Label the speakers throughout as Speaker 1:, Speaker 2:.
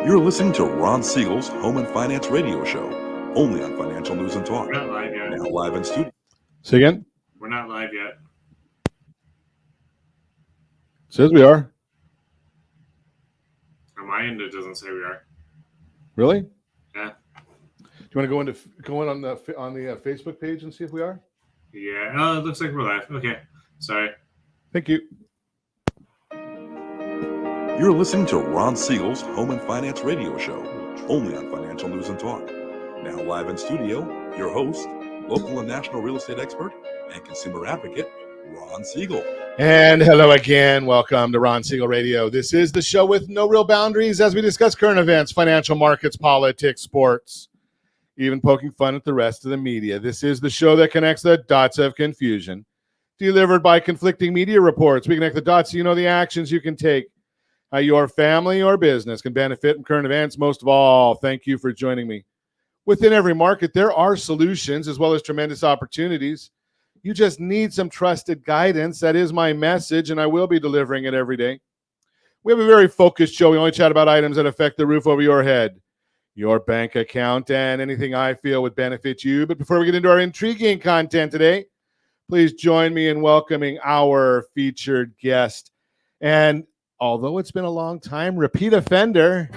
Speaker 1: You're listening to Ron Siegel's Home and Finance Radio Show, only on Financial News and Talk.
Speaker 2: We're not live yet.
Speaker 1: Now live in studio.
Speaker 3: Say again?
Speaker 2: We're not live yet.
Speaker 3: Says we are.
Speaker 2: On my end, it doesn't say we are.
Speaker 3: Really?
Speaker 2: Yeah.
Speaker 3: Do you want to go in on the Facebook page and see if we are?
Speaker 2: Yeah. Oh, it looks like we're live. Okay. Sorry.
Speaker 3: Thank you.
Speaker 1: You're listening to Ron Siegel's Home and Finance Radio Show, only on Financial News and Talk. Now live in studio, your host, local and national real estate expert and consumer advocate, Ron Siegel.
Speaker 3: And hello again. Welcome to Ron Siegel Radio. This is the show with no real boundaries as we discuss current events, financial markets, politics, sports, even poking fun at the rest of the media. This is the show that connects the dots of confusion. Delivered by conflicting media reports, we connect the dots so you know the actions you can take, how your family or business can benefit from current events. Most of all, thank you for joining me. Within every market, there are solutions as well as tremendous opportunities. You just need some trusted guidance. That is my message, and I will be delivering it every day. We have a very focused show. We only chat about items that affect the roof over your head, your bank account, and anything I feel would benefit you. But before we get into our intriguing content today, please join me in welcoming our featured guest. And although it's been a long time, repeat offender.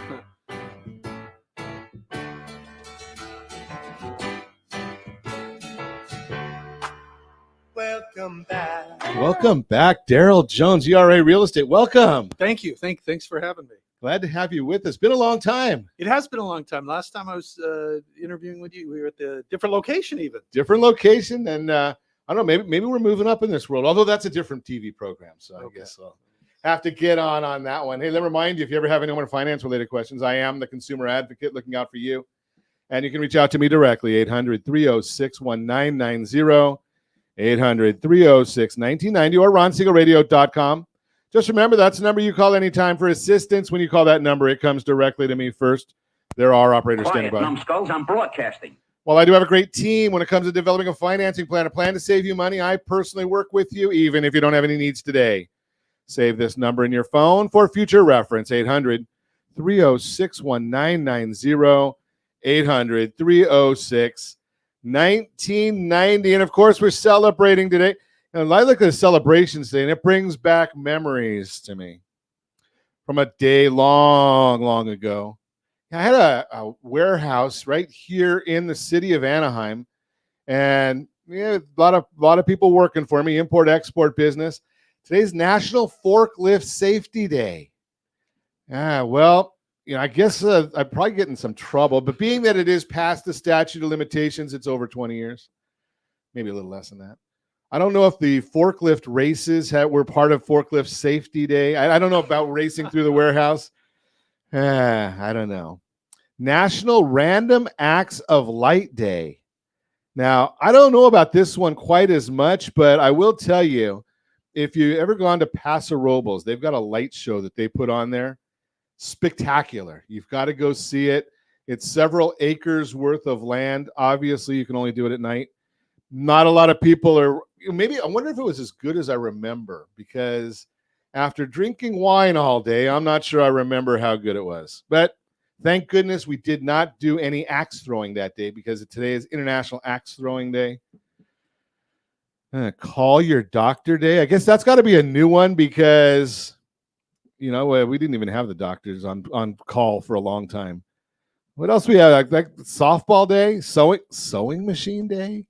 Speaker 3: Welcome back, Daryll Jones, ERA Real Estate. Welcome.
Speaker 4: Thank you. Thanks for having me.
Speaker 3: Glad to have you with us. Been a long time.
Speaker 4: It has been a long time. Last time I was interviewing with you, we were at the different location even.
Speaker 3: Different location, and I don't know, maybe we're moving up in this world, although that's a different TV program, so okay. I guess I'll have to get on that one. Hey, let me remind you, if you ever have any more finance-related questions, I am the consumer advocate looking out for you, and you can reach out to me directly, 800-306-1990. 800-306-1990 or ronsiegelradio.com. Just remember, that's the number you call anytime for assistance. When you call that number, it comes directly to me first. There are operators standing by.
Speaker 5: Numbskulls, I'm broadcasting.
Speaker 3: Well, I do have a great team when it comes to developing a financing plan, a plan to save you money. I personally work with you, even if you don't have any needs today. Save this number in your phone for future reference, 800-306-1990, 800-306-1990. And of course, we're celebrating today. And I look at the celebrations today, and it brings back memories to me from a day long ago. I had a warehouse right here in the city of Anaheim, and a lot of people working for me, import-export business. Today's National Forklift Safety Day. Well, I guess I'd probably get in some trouble, but being that it is past the statute of limitations, it's over 20 years, maybe a little less than that. I don't know if the forklift races were part of Forklift Safety Day. I don't know about racing through the warehouse. I don't know. National Random Acts of Light Day. Now, I don't know about this one quite as much, but I will tell you, if you ever gone to Paso Robles, they've got a light show that they put on there. Spectacular. You've got to go see it. It's several acres worth of land. Obviously, you can only do it at night. Not a lot of people are, maybe, I wonder if it was as good as I remember, because after drinking wine all day, I'm not sure I remember how good it was. But thank goodness we did not do any axe throwing that day, because today is International Axe Throwing Day. Call Your Doctor Day. I guess that's got to be a new one, because we didn't even have the doctors on call for a long time. What else we have? Like softball day, sewing machine day.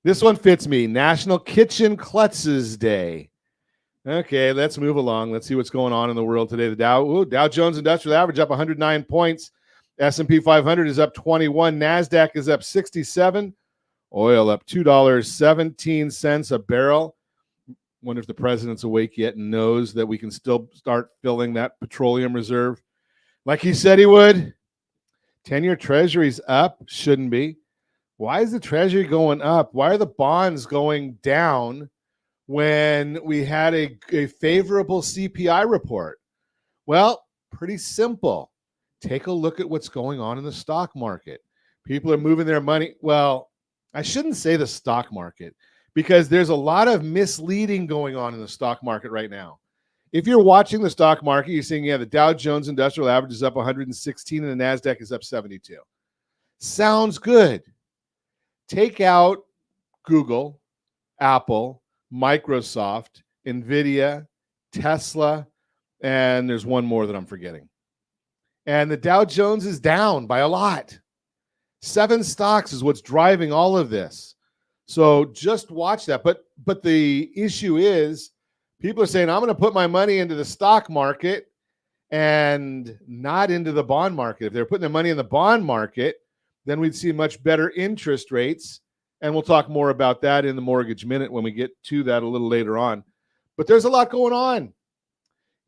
Speaker 3: This one fits me. National Kitchen Klutzes Day. Okay, let's move along. Let's see what's going on in the world today. The Dow Jones Industrial Average up 109 points. S&P 500 is up 21. NASDAQ is up 67. Oil up $2.17 a barrel. Wonder if the president's awake yet and knows that we can still start filling that petroleum reserve like he said he would. 10-year treasury's up. Shouldn't be. Why is the treasury going up? Why are the bonds going down when we had a favorable CPI report? Well, pretty simple. Take a look at what's going on in the stock market. People are moving their money. Well, I shouldn't say the stock market, because there's a lot of misleading going on in the stock market right now. If you're watching the stock market, you're seeing, the Dow Jones Industrial Average is up 116 and the NASDAQ is up 72. Sounds good. Take out Google, Apple, Microsoft, NVIDIA, Tesla, and there's one more that I'm forgetting. And the Dow Jones is down by a lot. 7 stocks is what's driving all of this. So just watch that. But the issue is people are saying, I'm going to put my money into the stock market and not into the bond market. If they're putting their money in the bond market, then we'd see much better interest rates. And we'll talk more about that in the Mortgage Minute when we get to that a little later on. But there's a lot going on.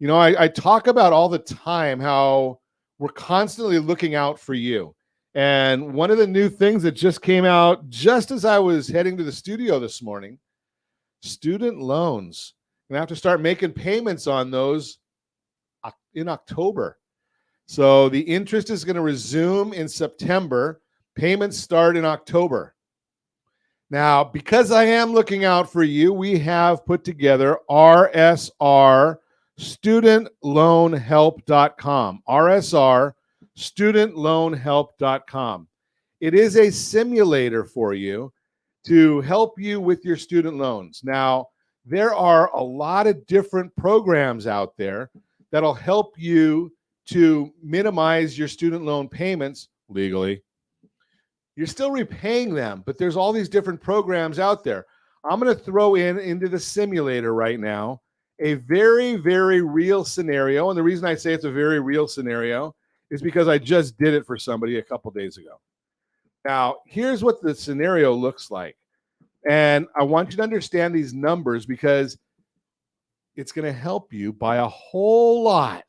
Speaker 3: I talk about all the time how we're constantly looking out for you. And one of the new things that just came out just as I was heading to the studio this morning, student loans. You're going to have to start making payments on those in October. So the interest is going to resume in September. Payments start in October. Now, because I am looking out for you, we have put together RSR studentloanhelp.com. RSR studentloanhelp.com. It is a simulator for you to help you with your student loans. Now, there are a lot of different programs out there that'll help you to minimize your student loan payments legally. You're still repaying them, but there's all these different programs out there. I'm going to throw into the simulator right now a very, very real scenario. And the reason I say it's a very real scenario is because I just did it for somebody a couple days ago. Now, here's what the scenario looks like. And I want you to understand these numbers because it's going to help you by a whole lot.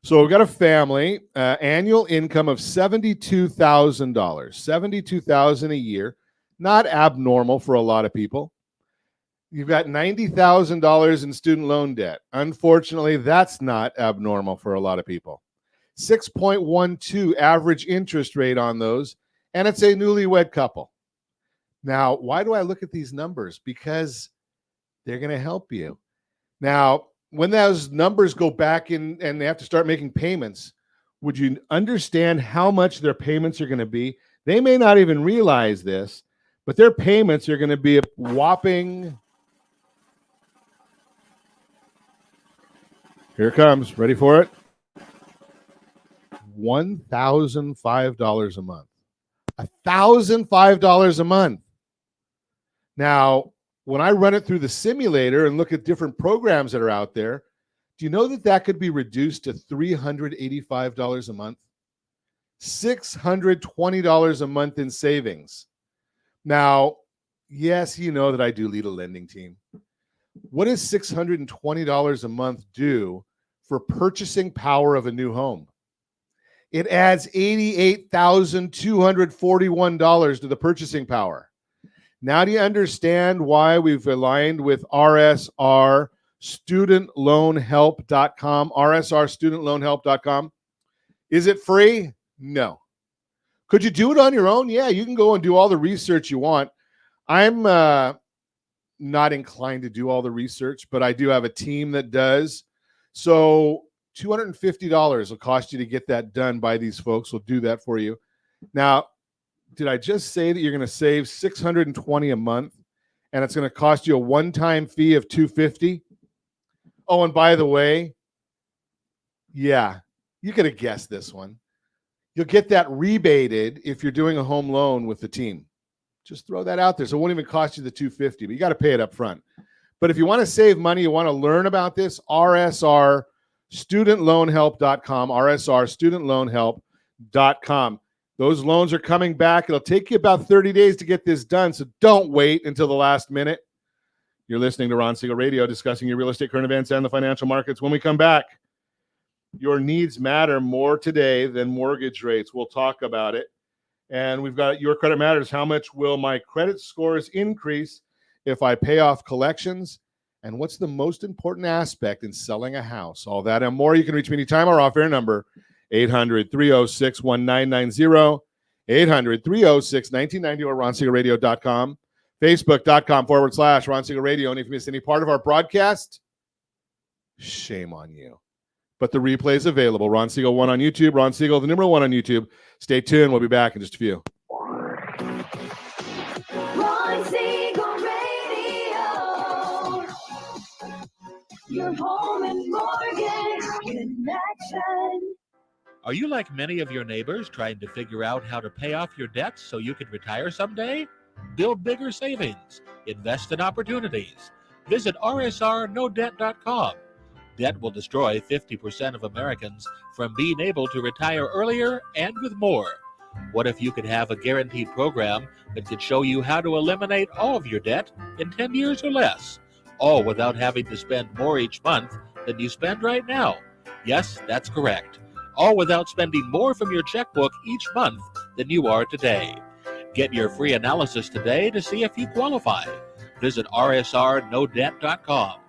Speaker 3: So we've got a family, annual income of $72,000, $72,000 a year, not abnormal for a lot of people. You've got $90,000 in student loan debt. Unfortunately, that's not abnormal for a lot of people. 6.12 average interest rate on those, and it's a newlywed couple. Now, why do I look at these numbers? Because they're going to help you. Now, when those numbers go back in and they have to start making payments, would you understand how much their payments are going to be? They may not even realize this, but their payments are going to be a whopping, here it comes, ready for it, $1,005 a month. $1,005 a month. Now, when I run it through the simulator and look at different programs that are out there, do you know that that could be reduced to $385 a month? $620 a month in savings. Now, yes, you know that I do lead a lending team. What does $620 a month do for purchasing power of a new home? It adds $88,241 to the purchasing power. Now, do you understand why we've aligned with RSR studentloanhelp.com? RSR studentloanhelp.com. Is it free? No. Could you do it on your own? Yeah, you can go and do all the research you want. I'm not inclined to do all the research, but I do have a team that does. So $250 will cost you to get that done by these folks. We'll do that for you. Now, did I just say that you're going to save $620 a month and it's going to cost you a one-time fee of $250? Oh, and by the way, yeah, you could have guessed this one. You'll get that rebated if you're doing a home loan with the team. Just throw that out there. So it won't even cost you the $250, but you got to pay it up front. But if you want to save money, you want to learn about this, RSR studentloanhelp.com, RSR studentloanhelp.com. Those loans are coming back. It'll take you about 30 days to get this done, so don't wait until the last minute. You're listening to Ron Siegel Radio, discussing your real estate, current events, and the financial markets. When we come back, your needs matter more today than mortgage rates. We'll talk about it. And we've got Your Credit Matters. How much will my credit scores increase if I pay off collections? And what's the most important aspect in selling a house? All that and more. You can reach me anytime. Our off-air number, 800-306-1990, 800-306-1990, or RonSiegelRadio.com, Facebook.com/Ron Siegel Radio. And if you missed any part of our broadcast, Shame on you. But the replay is available. Ron Siegel 1 on YouTube. Ron Siegel, the number 1 on YouTube. Stay tuned. We'll be back in just a few.
Speaker 5: Ron Siegel Radio, your home and mortgage connection.
Speaker 6: Are you like many of your neighbors trying to figure out how to pay off your debts so you can retire someday? Build bigger savings. Invest in opportunities. Visit rsrnodebt.com. Debt will destroy 50% of Americans from being able to retire earlier and with more. What if you could have a guaranteed program that could show you how to eliminate all of your debt in 10 years or less, all without having to spend more each month than you spend right now? Yes, that's correct. All without spending more from your checkbook each month than you are today. Get your free analysis today to see if you qualify. Visit rsrnodebt.com.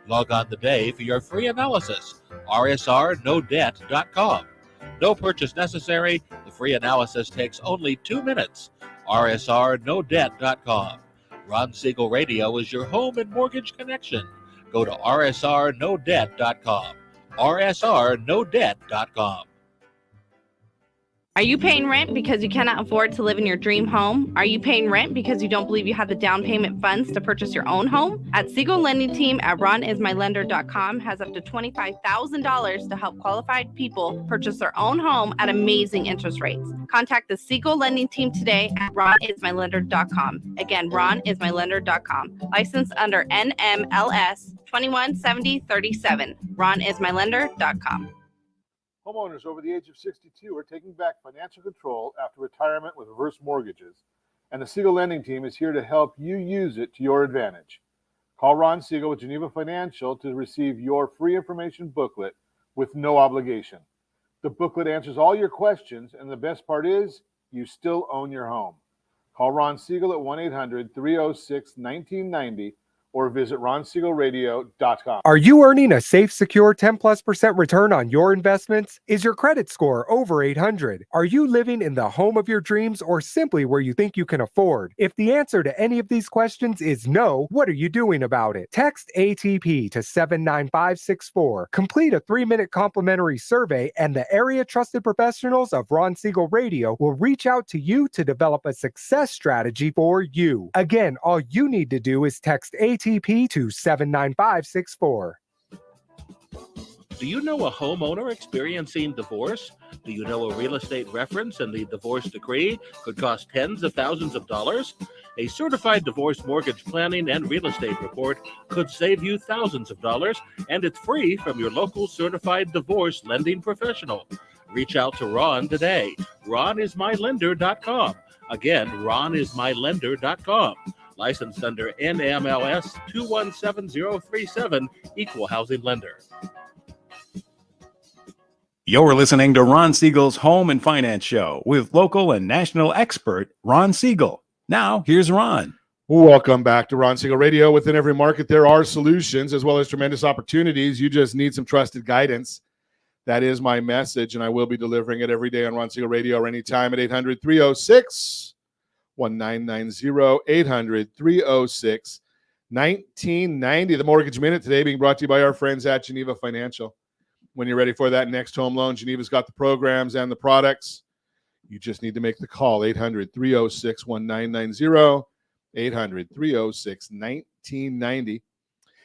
Speaker 6: Log on today for your free analysis. rsrnodebt.com. No purchase necessary. The free analysis takes only 2 minutes. rsrnodebt.com. Ron Siegel Radio is your home and mortgage connection. Go to rsrnodebt.com. rsrnodebt.com.
Speaker 7: Are you paying rent because you cannot afford to live in your dream home? Are you paying rent because you don't believe you have the down payment funds to purchase your own home? At Siegel Lending Team at ronismylender.com has up to $25,000 to help qualified people purchase their own home at amazing interest rates. Contact the Siegel Lending Team today at ronismylender.com. Again, ronismylender.com. Licensed under NMLS 217037. ronismylender.com.
Speaker 3: Homeowners over the age of 62 are taking back financial control after retirement with reverse mortgages, and the Siegel Lending Team is here to help you use it to your advantage. Call Ron Siegel with Geneva Financial to receive your free information booklet with no obligation. The booklet answers all your questions, and the best part is you still own your home. Call Ron Siegel at 1-800-306-1990 or visit ronsiegelradio.com.
Speaker 8: Are you earning a safe, secure 10+% return on your investments? Is your credit score over 800? Are you living in the home of your dreams or simply where you think you can afford? If the answer to any of these questions is no, what are you doing about it? Text ATP to 79564. Complete a 3-minute complimentary survey, and the area trusted professionals of Ron Siegel Radio will reach out to you to develop a success strategy for you. Again, all you need to do is text ATP to 79564.
Speaker 6: Do you know a homeowner experiencing divorce? Do you know a real estate reference and the divorce decree could cost tens of thousands of dollars? A certified divorce mortgage planning and real estate report could save you thousands of dollars, and it's free from your local certified divorce lending professional. Reach out to Ron today. ronismylender.com. Again, ronismylender.com. Licensed under NMLS 217037, Equal Housing Lender.
Speaker 9: You're listening to Ron Siegel's Home and Finance Show with local and national expert Ron Siegel. Now, here's Ron.
Speaker 3: Welcome back to Ron Siegel Radio. Within every market, there are solutions as well as tremendous opportunities. You just need some trusted guidance. That is my message, and I will be delivering it every day on Ron Siegel Radio or anytime at 800-306-1990, 800-306-1990. The Mortgage Minute today being brought to you by our friends at Geneva Financial. When you're ready for that next home loan, Geneva's got the programs and the products. You just need to make the call, 800-306-1990, 800-306-1990.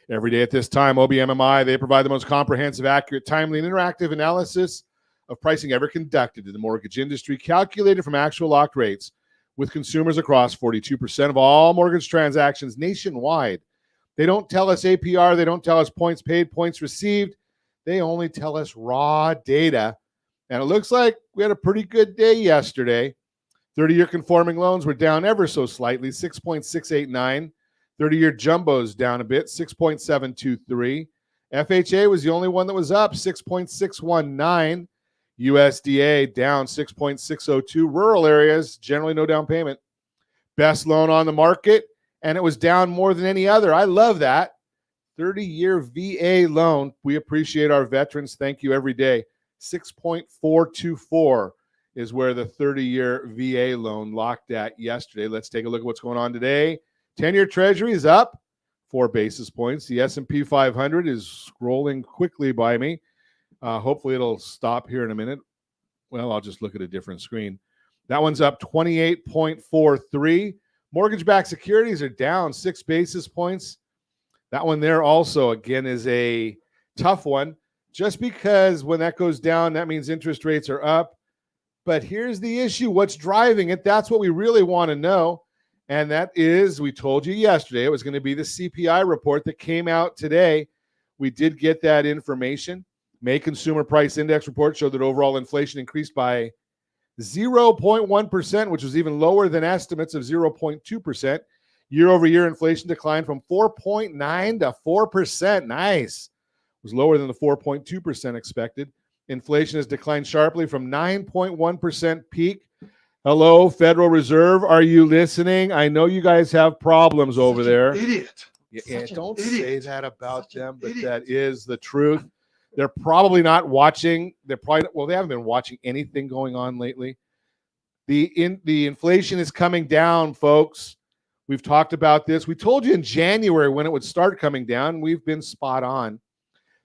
Speaker 3: Every day at this time, OBMMI, they provide the most comprehensive, accurate, timely, and interactive analysis of pricing ever conducted in the mortgage industry, calculated from actual locked rates with consumers across 42% of all mortgage transactions nationwide. They don't tell us APR. They don't tell us points paid, points received. They only tell us raw data. And it looks like we had a pretty good day yesterday. 30-year conforming loans were down ever so slightly, 6.689. 30-year jumbos down a bit, 6.723. FHA was the only one that was up, 6.619. USDA down 6.602. Rural areas, generally no down payment. Best loan on the market, and it was down more than any other. I love that. 30-year VA loan. We appreciate our veterans. Thank you every day. 6.424 is where the 30-year VA loan locked at yesterday. Let's take a look at what's going on today. 10-year Treasury is up 4 basis points. The S&P 500 is scrolling quickly by me. Hopefully it'll stop here in a minute. Well, I'll just look at a different screen. That one's up 28.43. Mortgage-backed securities are down 6 basis points. That one there also, again, is a tough one. Just because when that goes down, that means interest rates are up. But here's the issue. What's driving it? That's what we really want to know. And that is, we told you yesterday, it was going to be the CPI report that came out today. We did get that information. May Consumer Price Index report showed that overall inflation increased by 0.1%, which was even lower than estimates of 0.2%. Year over year inflation declined from 4.9 to 4%. Nice. It was lower than the 4.2% expected. Inflation has declined sharply from 9.1% peak. Hello, Federal Reserve. Are you listening? I know you guys have problems over there.
Speaker 4: Idiot.
Speaker 3: Yeah, don't say that about them, but that is the truth. They're probably not watching. They haven't been watching anything going on lately. The inflation is coming down, folks. We've talked about this. We told you in January when it would start coming down. We've been spot on.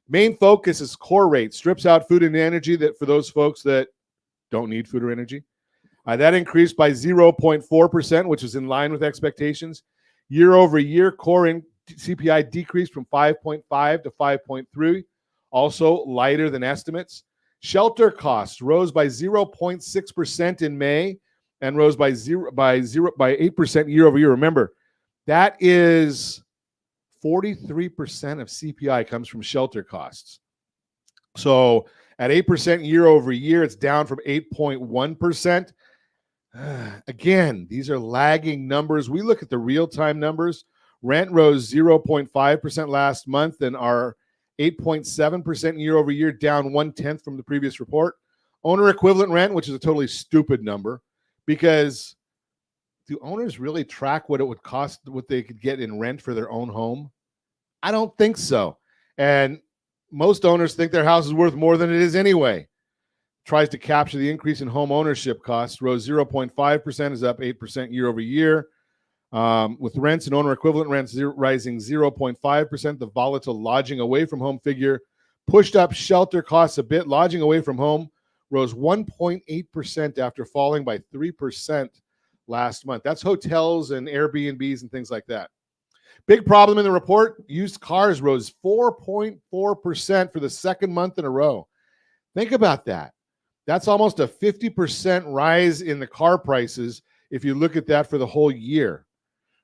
Speaker 3: Main focus is core rate. Strips out food and energy that for those folks that don't need food or energy. That increased by 0.4%, which is in line with expectations. Year over year, core CPI decreased from 5.5 to 5.3. Also lighter than estimates. Shelter costs rose by 0.6% in May and rose by 8% year over year. Remember, that is 43% of CPI comes from shelter costs. So at 8% year over year, it's down from 8.1%. Again, these are lagging numbers. We look at the real-time numbers. Rent rose 0.5% last month and our 8.7% year over year, down 1/10 from the previous report. Owner equivalent rent, which is a totally stupid number, because do owners really track what it would cost, what they could get in rent for their own home? I don't think so. And most owners think their house is worth more than it is anyway. Tries to capture the increase in home ownership costs, rose 0.5%, is up 8% year over year. With rents and owner equivalent rents rising 0.5%, the volatile lodging away from home figure pushed up shelter costs a bit. Lodging away from home rose 1.8% after falling by 3% last month. That's hotels and Airbnbs and things like that. Big problem in the report, used cars rose 4.4% for the second month in a row. Think about that. That's almost a 50% rise in the car prices if you look at that for the whole year.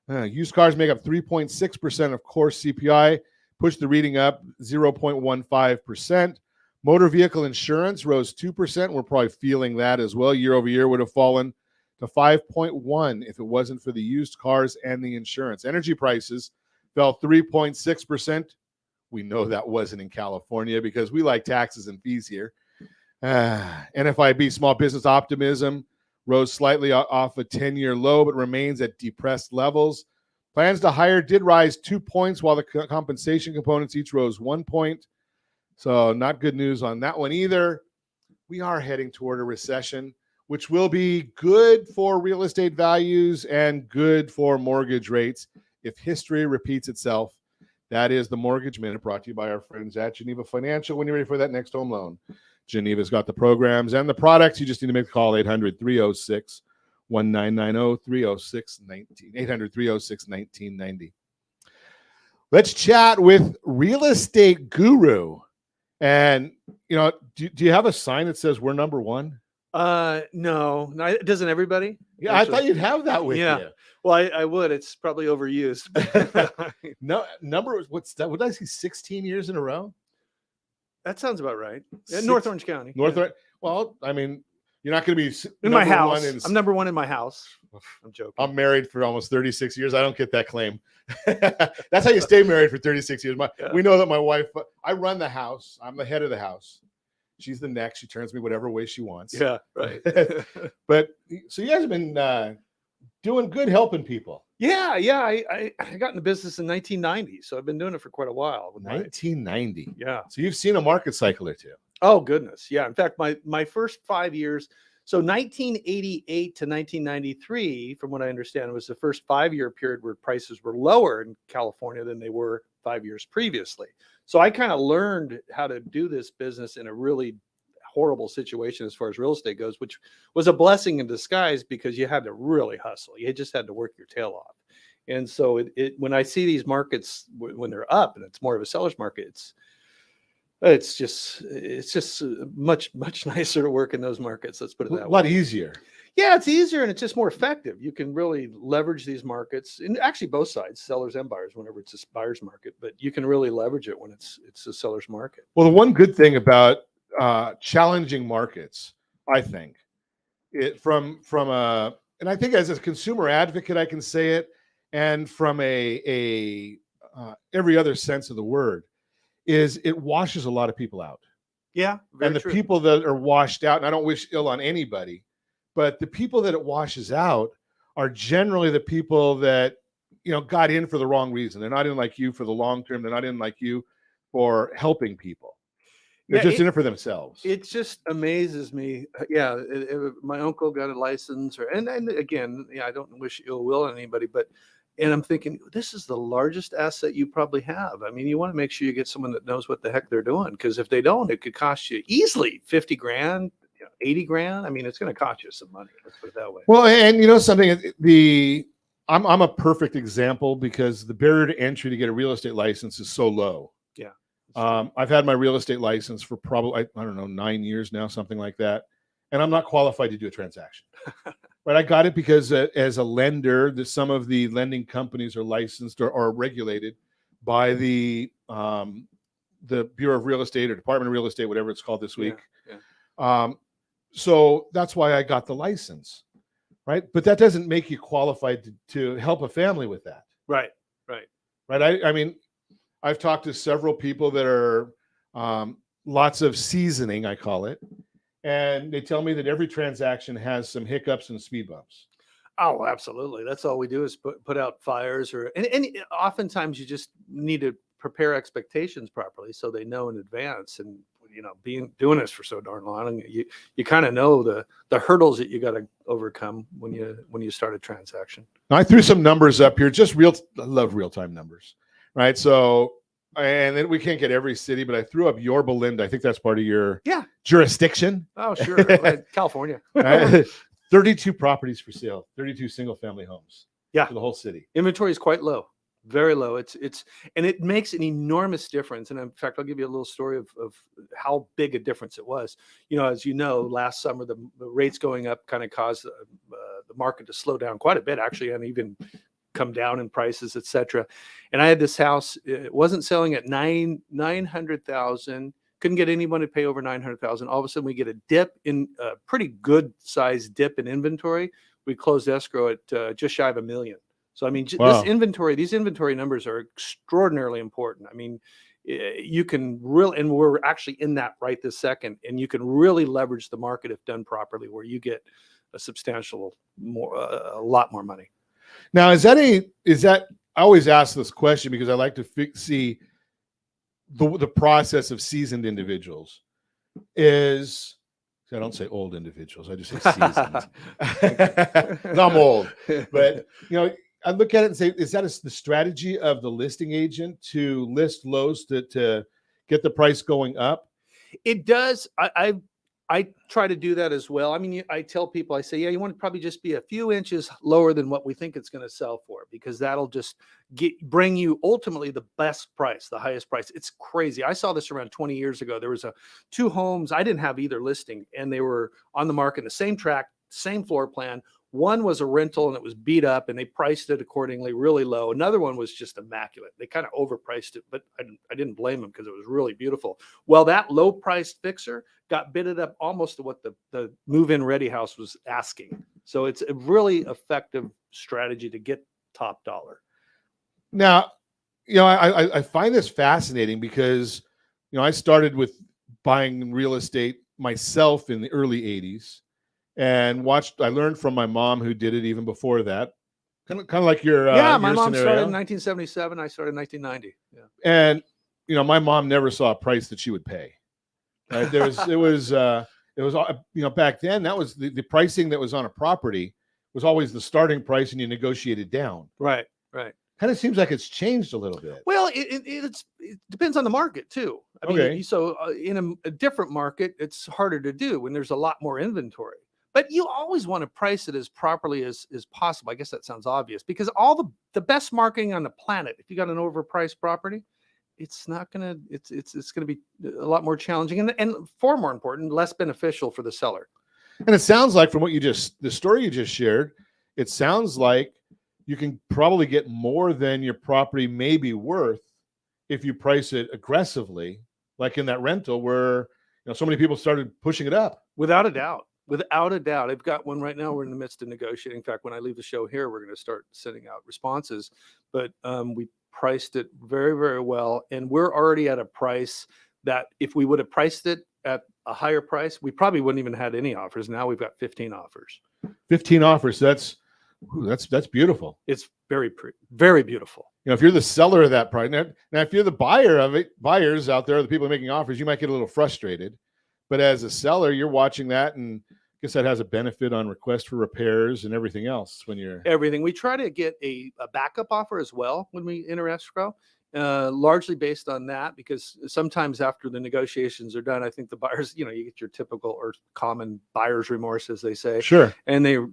Speaker 3: Used cars make up 3.6% of core CPI, pushed the reading up 0.15%. Motor vehicle insurance rose 2%. We're probably feeling that as well. Year over year would have fallen to 5.1 if it wasn't for the used cars and the insurance. Energy prices fell 3.6%. We know that wasn't in California because we like taxes and fees here. NFIB, small business optimism, rose slightly off a 10-year low, but remains at depressed levels. Plans to hire did rise 2 points, while the compensation components each rose 1 point. So not good news on that one either. We are heading toward a recession, which will be good for real estate values and good for mortgage rates if history repeats itself. That is the Mortgage Minute, brought to you by our friends at Geneva Financial. When you're ready for that next home loan, Geneva's got the programs and the products. You just need to make the call, 800-306-1990, 306-19, 800-306-1990. Let's chat with real estate guru. And, you know, do you have a sign that says we're number one?
Speaker 4: No, doesn't everybody?
Speaker 3: Yeah, actually, I thought you'd have that with you.
Speaker 4: Well, I would. It's probably overused.
Speaker 3: No, what's that? What did I see? 16 years in a row?
Speaker 4: That sounds about right. North Orange County.
Speaker 3: Orange. Well, I mean, you're not going to be
Speaker 4: in my house. I'm number one in my house. I'm joking.
Speaker 3: I'm married for almost 36 years. I don't get that claim. That's how you stay married for 36 years. We know that my wife, I run the house. I'm the head of the house. She's the neck. She turns me whatever way she wants.
Speaker 4: Yeah, right.
Speaker 3: But so you guys have been doing good, helping people.
Speaker 4: Yeah. I got into business in 1990, so I've been doing it for quite a while.
Speaker 3: 1990.
Speaker 4: Yeah.
Speaker 3: So you've seen a market cycle or two.
Speaker 4: Oh goodness, yeah. In fact, my first 5 years So 1988 to 1993, from what I understand, was the first 5-year period where prices were lower in California than they were 5 years previously. So I kind of learned how to do this business in a really horrible situation as far as real estate goes, which was a blessing in disguise because you had to really hustle. You just had to work your tail off. And so when I see these markets, when they're up and it's more of a seller's market, it's just much nicer to work in those markets. Let's put it that way.
Speaker 3: A lot easier.
Speaker 4: Yeah, it's easier and it's just more effective. You can really leverage these markets, and actually both sides, sellers and buyers, whenever it's a buyer's market. But you can really leverage it when it's a seller's market.
Speaker 3: Well, the one good thing about challenging markets, I think, from a, and I think as a consumer advocate, I can say it, and from a every other sense of the word, is it washes a lot of people out.
Speaker 4: Yeah,
Speaker 3: and the
Speaker 4: true.
Speaker 3: people that are washed out, and I don't wish ill on anybody, but the people that it washes out are generally the people that, got in for the wrong reason. They're not in like you for the long term. They're not in like you for helping people. They're just in it for themselves.
Speaker 4: It just amazes me. Yeah, my uncle got a license, and again, I don't wish ill will on anybody, and I'm thinking, this is the largest asset you probably have. I mean, you want to make sure you get someone that knows what the heck they're doing, because if they don't, it could cost you easily 50 grand, 80 grand. I mean, it's going to cost you some money. Let's put it that way.
Speaker 3: Well, and something, I'm a perfect example because the barrier to entry to get a real estate license is so low.
Speaker 4: Yeah.
Speaker 3: I've had my real estate license for probably, I don't know, 9 years now, something like that. And I'm not qualified to do a transaction. But I got it because as a lender, some of the lending companies are licensed or regulated by the Bureau of Real Estate or Department of Real Estate, whatever it's called this week.
Speaker 4: Yeah.
Speaker 3: So that's why I got the license, right? But that doesn't make you qualified to help a family with that.
Speaker 4: Right.
Speaker 3: I mean, I've talked to several people that are lots of seasoning, I call it. And they tell me that every transaction has some hiccups and speed bumps.
Speaker 4: Oh, absolutely. That's all we do is put out fires, and oftentimes you just need to prepare expectations properly so they know in advance. And doing this for so darn long, you kind of know the hurdles that you got to overcome when you start a transaction.
Speaker 3: Now, I threw some numbers up here, I love real-time numbers, right? So, and then we can't get every city, but I threw up Yorba Linda. I think that's part of your jurisdiction.
Speaker 4: Oh, sure. California.
Speaker 3: 32 properties for sale, 32 single-family homes.
Speaker 4: Yeah.
Speaker 3: For the whole city.
Speaker 4: Inventory is quite low, very low. And it makes an enormous difference. And in fact, I'll give you a little story of how big a difference it was. As you know, last summer, the rates going up kind of caused the market to slow down quite a bit, actually, and even come down in prices, etc. And I had this house. It wasn't selling at $900,000. Couldn't get anyone to pay over $900,000. All of a sudden, we get a pretty good sized dip in inventory. We closed escrow at just shy of $1 million. So I mean,
Speaker 3: wow.
Speaker 4: These inventory numbers are extraordinarily important. I mean, you can really, and we're actually in that right this second, and you can really leverage the market if done properly, where you get a lot more money.
Speaker 3: Now, is that I always ask this question because I like to see the process of seasoned individuals. I don't say old individuals, I just say seasoned. I'm old, but I look at it and say, is that the strategy of the listing agent to list lows to get the price going up?
Speaker 4: It does. I try to do that as well. I mean, I tell people, I say, you want to probably just be a few inches lower than what we think it's going to sell for, because that'll just bring you ultimately the best price, the highest price. It's crazy. I saw this around 20 years ago. There was two homes. I didn't have either listing, and they were on the market in the same tract, same floor plan. One was a rental and it was beat up, and they priced it accordingly, really low. Another one was just immaculate. They kind of overpriced it, but I didn't blame them because it was really beautiful. Well, that low priced fixer got bidded up almost to what the move-in ready house was asking. So it's a really effective strategy to get top dollar.
Speaker 3: Now, I find this fascinating because, I started with buying real estate myself in the early 80s. And I learned from my mom, who did it even before that. Kind of like your
Speaker 4: my
Speaker 3: your
Speaker 4: mom
Speaker 3: scenario.
Speaker 4: started in 1977. I started in 1990. Yeah.
Speaker 3: And my mom never saw a price that she would pay. Right? It it was, back then that was the pricing that was on a property was always the starting price and you negotiated down.
Speaker 4: Right.
Speaker 3: Kind of seems like it's changed a little bit.
Speaker 4: Well, it depends on the market too. I mean,
Speaker 3: Okay.
Speaker 4: so in a different market, it's harder to do when there's a lot more inventory. But you always want to price it as properly as possible. I guess that sounds obvious because all the best marketing on the planet, if you got an overpriced property, it's gonna be a lot more challenging and far more important, less beneficial for the seller.
Speaker 3: And it sounds like from what the story you just shared, it sounds like you can probably get more than your property may be worth if you price it aggressively, like in that rental where so many people started pushing it up.
Speaker 4: Without a doubt. I've got one right now. We're in the midst of negotiating. In fact, when I leave the show here, we're going to start sending out responses. But we priced it very, very well. And we're already at a price that if we would have priced it at a higher price, we probably wouldn't even had any offers. Now we've got 15 offers.
Speaker 3: 15 offers. That's beautiful.
Speaker 4: It's very beautiful.
Speaker 3: If you're the seller of that price, now if you're the buyer of it, buyers out there, the people making offers, you might get a little frustrated. But as a seller, you're watching that, and I guess that has a benefit on request for repairs and everything else when you're
Speaker 4: everything. We try to get a backup offer as well when we enter escrow, largely based on that, because sometimes after the negotiations are done, I think the buyers, you get your typical or common buyer's remorse, as they say.
Speaker 3: Sure. And
Speaker 4: they're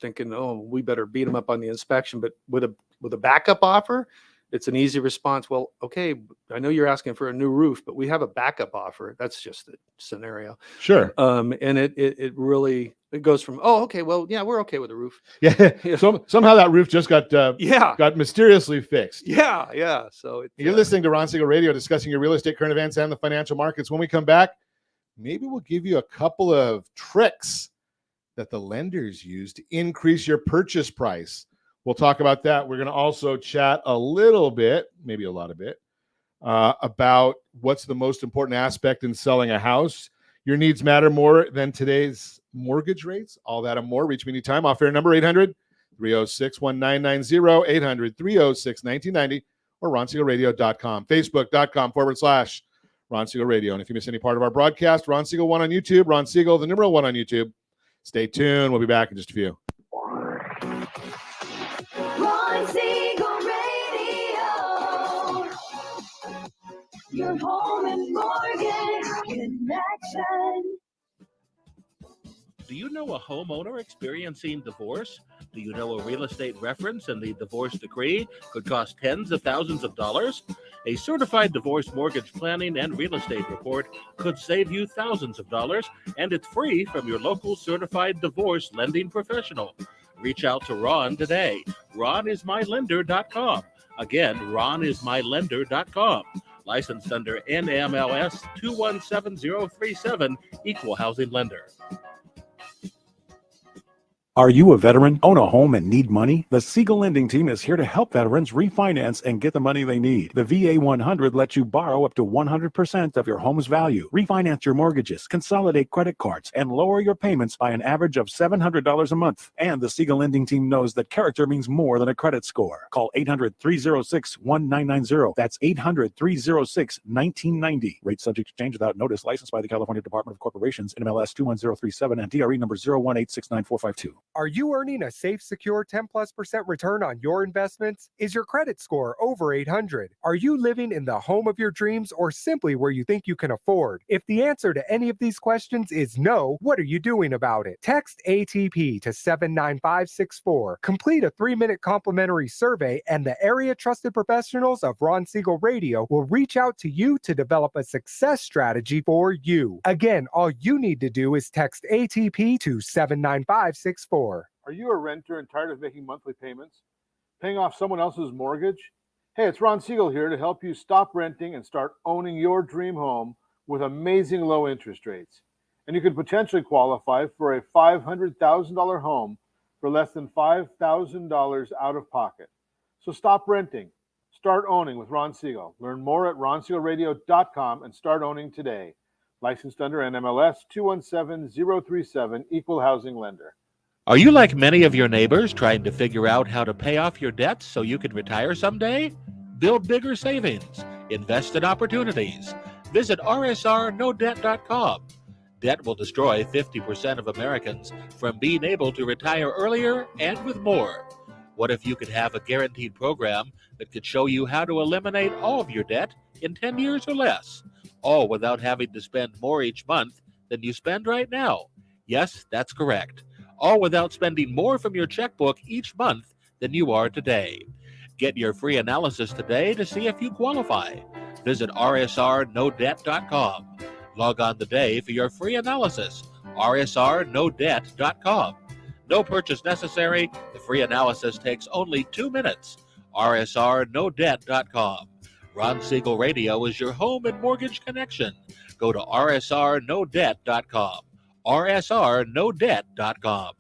Speaker 4: thinking, oh, we better beat them up on the inspection. But with a backup offer, it's an easy response. Well, okay, I know you're asking for a new roof, but we have a backup offer. That's just the scenario.
Speaker 3: Sure.
Speaker 4: And it really goes from, oh, okay, well, yeah, we're okay with the roof.
Speaker 3: Yeah. Somehow that roof just got mysteriously fixed.
Speaker 4: Yeah. So
Speaker 3: you're listening to Ron Siegel Radio, discussing your real estate, current events, and the financial markets. When we come back, maybe we'll give you a couple of tricks that the lenders use to increase your purchase price. We'll talk about that. We're going to also chat a little bit, maybe a lot of it, about what's the most important aspect in selling a house. Your needs matter more than today's mortgage rates. All that and more. Reach me anytime. Off air number 800-306-1990, 800-306-1990, or ronsiegelradio.com, facebook.com/Ron Siegel Radio. And if you miss any part of our broadcast, Ron Siegel 1 on YouTube, Ron Siegel, the number 1 on YouTube. Stay tuned. We'll be back in just a few.
Speaker 5: Ron Siegel Radio. Your home and mortgage connection.
Speaker 6: Do you know a homeowner experiencing divorce? Do you know a real estate reference and the divorce decree could cost tens of thousands of dollars? A certified divorce mortgage planning and real estate report could save you thousands of dollars, and it's free from your local certified divorce lending professional. Reach out to Ron today. RonIsMyLender.com. Again, RonIsMyLender.com. Licensed under NMLS 217037, Equal Housing Lender.
Speaker 9: Are you a veteran, own a home, and need money? The Siegel Lending Team is here to help veterans refinance and get the money they need. The VA 100 lets you borrow up to 100% of your home's value, refinance your mortgages, consolidate credit cards, and lower your payments by an average of $700 a month. And the Siegel Lending Team knows that character means more than a credit score. Call 800-306-1990. That's 800-306-1990. Rate subject to change without notice. Licensed by the California Department of Corporations, NMLS 21037, and DRE number 018694552.
Speaker 8: Are you earning a safe, secure 10+% return on your investments? Is your credit score over 800? Are you living in the home of your dreams or simply where you think you can afford? If the answer to any of these questions is no, what are you doing about it? Text ATP to 79564. Complete a 3-minute complimentary survey, and the area trusted professionals of Ron Siegel Radio will reach out to you to develop a success strategy for you. Again, all you need to do is text ATP to 79564.
Speaker 3: Are you a renter and tired of making monthly payments? Paying off someone else's mortgage? Hey, it's Ron Siegel here to help you stop renting and start owning your dream home with amazing low interest rates. And you could potentially qualify for a $500,000 home for less than $5,000 out of pocket. So stop renting. Start owning with Ron Siegel. Learn more at ronsiegelradio.com and start owning today. Licensed under NMLS 217037, Equal Housing Lender.
Speaker 6: Are you like many of your neighbors trying to figure out how to pay off your debts so you can retire someday? Build bigger savings. Invest in opportunities. Visit rsrnodebt.com. Debt will destroy 50% of Americans from being able to retire earlier and with more. What if you could have a guaranteed program that could show you how to eliminate all of your debt in 10 years or less, all without having to spend more each month than you spend right now? Yes, that's correct. All without spending more from your checkbook each month than you are today. Get your free analysis today to see if you qualify. Visit rsrnodebt.com. Log on today for your free analysis. rsrnodebt.com. No purchase necessary. The free analysis takes only 2 minutes. rsrnodebt.com. Ron Siegel Radio is your home and mortgage connection. Go to rsrnodebt.com. rsrnodebt.com.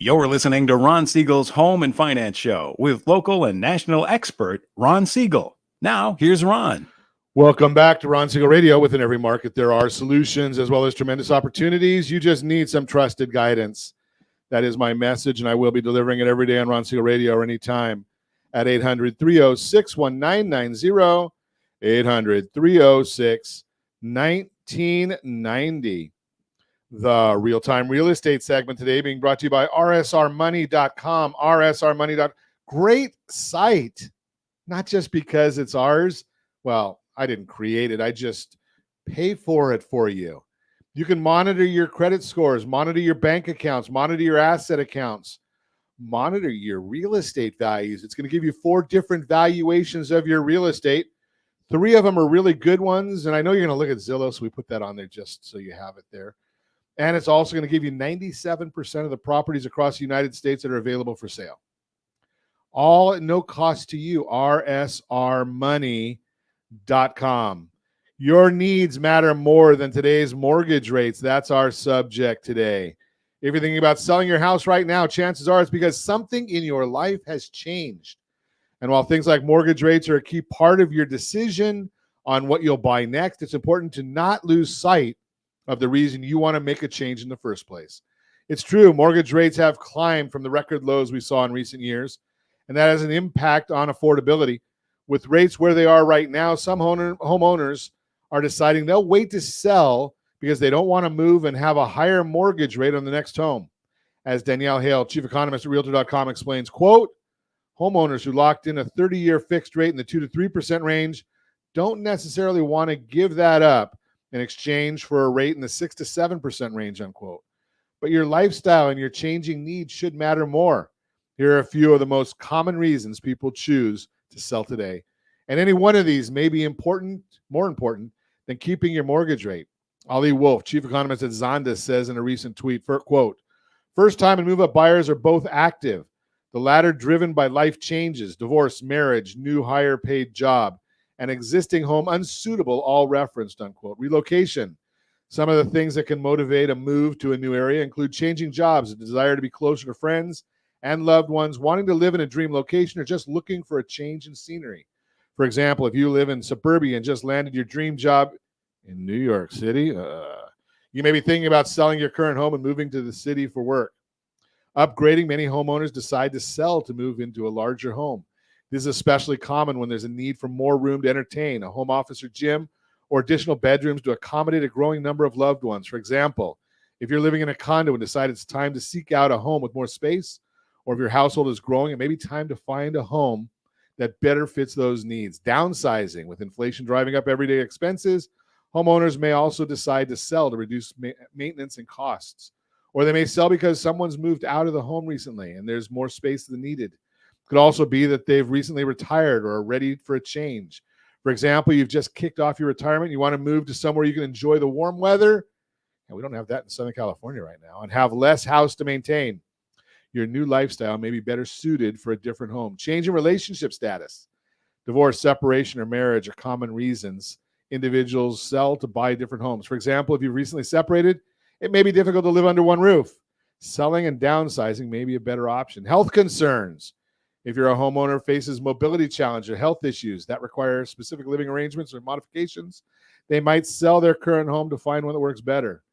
Speaker 9: You're listening to Ron Siegel's Home and Finance Show with local and national expert Ron Siegel. Now, here's Ron.
Speaker 3: Welcome back to Ron Siegel Radio. Within every market, there are solutions as well as tremendous opportunities. You just need some trusted guidance. That is my message, and I will be delivering it every day on Ron Siegel Radio or anytime at 800-306-1990, 800-306-1990. The real-time real estate segment today being brought to you by rsrmoney.com. rsrmoney.com. Great site, not just because it's ours. Well, I didn't create it. I just pay for it for you. You can monitor your credit scores, monitor your bank accounts, monitor your asset accounts, monitor your real estate values. It's going to give you 4 different valuations of your real estate. 3 of them are really good ones. And I know you're going to look at Zillow, so we put that on there just so you have it there. And it's also going to give you 97% of the properties across the United States that are available for sale. All at no cost to you. rsrmoney.com. Your needs matter more than today's mortgage rates. That's our subject today. If you're thinking about selling your house right now, chances are it's because something in your life has changed. And while things like mortgage rates are a key part of your decision on what you'll buy next, it's important to not lose sight of the reason you want to make a change in the first place. It's true, mortgage rates have climbed from the record lows we saw in recent years, and that has an impact on affordability. With rates where they are right now, some homeowners are deciding they'll wait to sell because they don't want to move and have a higher mortgage rate on the next home. As Danielle Hale, chief economist at Realtor.com, explains, quote, homeowners who locked in a 30-year fixed rate in the 2 to 3% range don't necessarily want to give that up in exchange for a rate in the 6 to 7% range, unquote. But your lifestyle and your changing needs should matter more. Here are a few of the most common reasons people choose to sell today. And any one of these may be more important than keeping your mortgage rate. Ali Wolf, chief economist at Zonda, says in a recent tweet, quote, first-time and move-up buyers are both active, the latter driven by life changes, divorce, marriage, new higher-paid job, and existing home unsuitable, all referenced, unquote. Relocation. Some of the things that can motivate a move to a new area include changing jobs, a desire to be closer to friends and loved ones, wanting to live in a dream location, or just looking for a change in scenery. For example, if you live in suburbia and just landed your dream job in New York City, you may be thinking about selling your current home and moving to the city for work. Upgrading, many homeowners decide to sell to move into a larger home. This is especially common when there's a need for more room to entertain, a home office or gym, or additional bedrooms to accommodate a growing number of loved ones. For example, if you're living in a condo and decide it's time to seek out a home with more space, or if your household is growing, it may be time to find a home that better fits those needs. Downsizing. With inflation driving up everyday expenses, homeowners may also decide to sell to reduce maintenance and costs. Or they may sell because someone's moved out of the home recently and there's more space than needed. It could also be that they've recently retired or are ready for a change. For example, you've just kicked off your retirement. You want to move to somewhere you can enjoy the warm weather. And we don't have that in Southern California right now. And have less house to maintain. Your new lifestyle may be better suited for a different home. Change in relationship status. Divorce, separation, or marriage are common reasons individuals sell to buy different homes. For example, if you've recently separated, it may be difficult to live under one roof. Selling and downsizing may be a better option. Health concerns. If you're a homeowner faces mobility challenges or health issues that require specific living arrangements or modifications, they might sell their current home to find one that works better.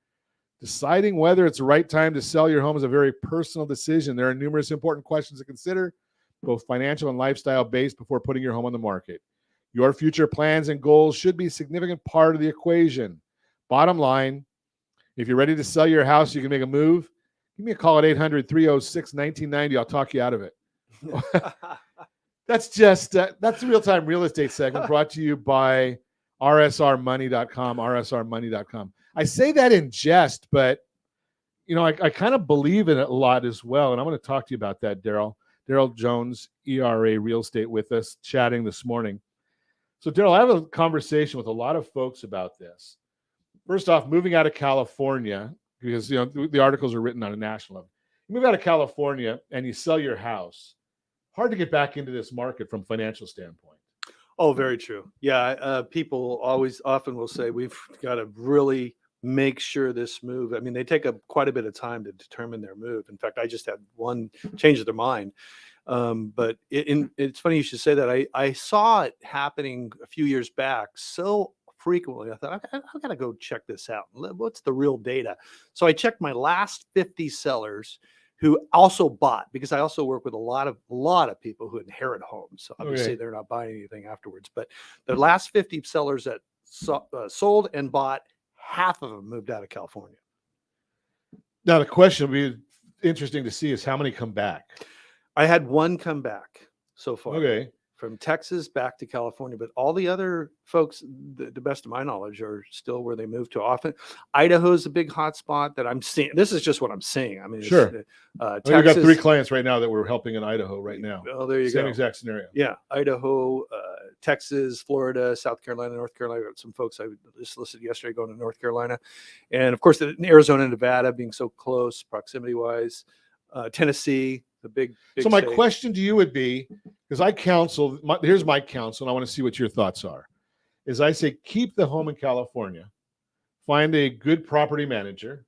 Speaker 3: Deciding whether it's the right time to sell your home is a very personal decision. There are numerous important questions to consider, both financial and lifestyle based, before putting your home on the market. Your future plans and goals should be a significant part of the equation. Bottom line, if you're ready to sell your house, you can make a move. Give me a call at 800-306-1990. I'll talk you out of it. That's the real-time real estate segment brought to you by rsrmoney.com, rsrmoney.com. I say that in jest, but I kind of believe in it a lot as well. And I'm going to talk to you about that, Daryll. Daryll Jones, ERA Real Estate, with us chatting this morning. So, Daryll, I have a conversation with a lot of folks about this. First off, moving out of California, because the articles are written on a national level. You move out of California and you sell your house. Hard to get back into this market from a financial standpoint.
Speaker 4: Oh, very true. Yeah, people often will say we've got to really make sure this move. I mean, they take quite a bit of time to determine their move. In fact, I just had one change their mind. But it's funny you should say that. I saw it happening a few years back so frequently. I thought, I've got to go check this out. What's the real data? So I checked my last 50 sellers who also bought, because I also work with a lot of people who inherit homes. So obviously they're not buying anything afterwards. But the last 50 sellers that sold and bought, half of them moved out of California.
Speaker 3: Now, the question would be interesting to see is how many come back.
Speaker 4: I had one come back so far.
Speaker 3: Okay.
Speaker 4: From Texas back to California, but all the other folks, the best of my knowledge, are still where they moved to. Often, Idaho is a big hot spot that I'm seeing. This is just what I'm seeing. I mean,
Speaker 3: sure.
Speaker 4: Texas,
Speaker 3: we've got 3 clients right now that we're helping in Idaho right now.
Speaker 4: Oh, there you go.
Speaker 3: Same exact scenario.
Speaker 4: Yeah, Idaho, Texas, Florida, South Carolina, North Carolina. Got some folks I just listed yesterday going to North Carolina, and of course, Arizona and Nevada being so close proximity-wise. Tennessee. The big
Speaker 3: so my
Speaker 4: state.
Speaker 3: question to you would be, because I counsel, here's my counsel, and I want to see what your thoughts are, is I say keep the home in California, find a good property manager.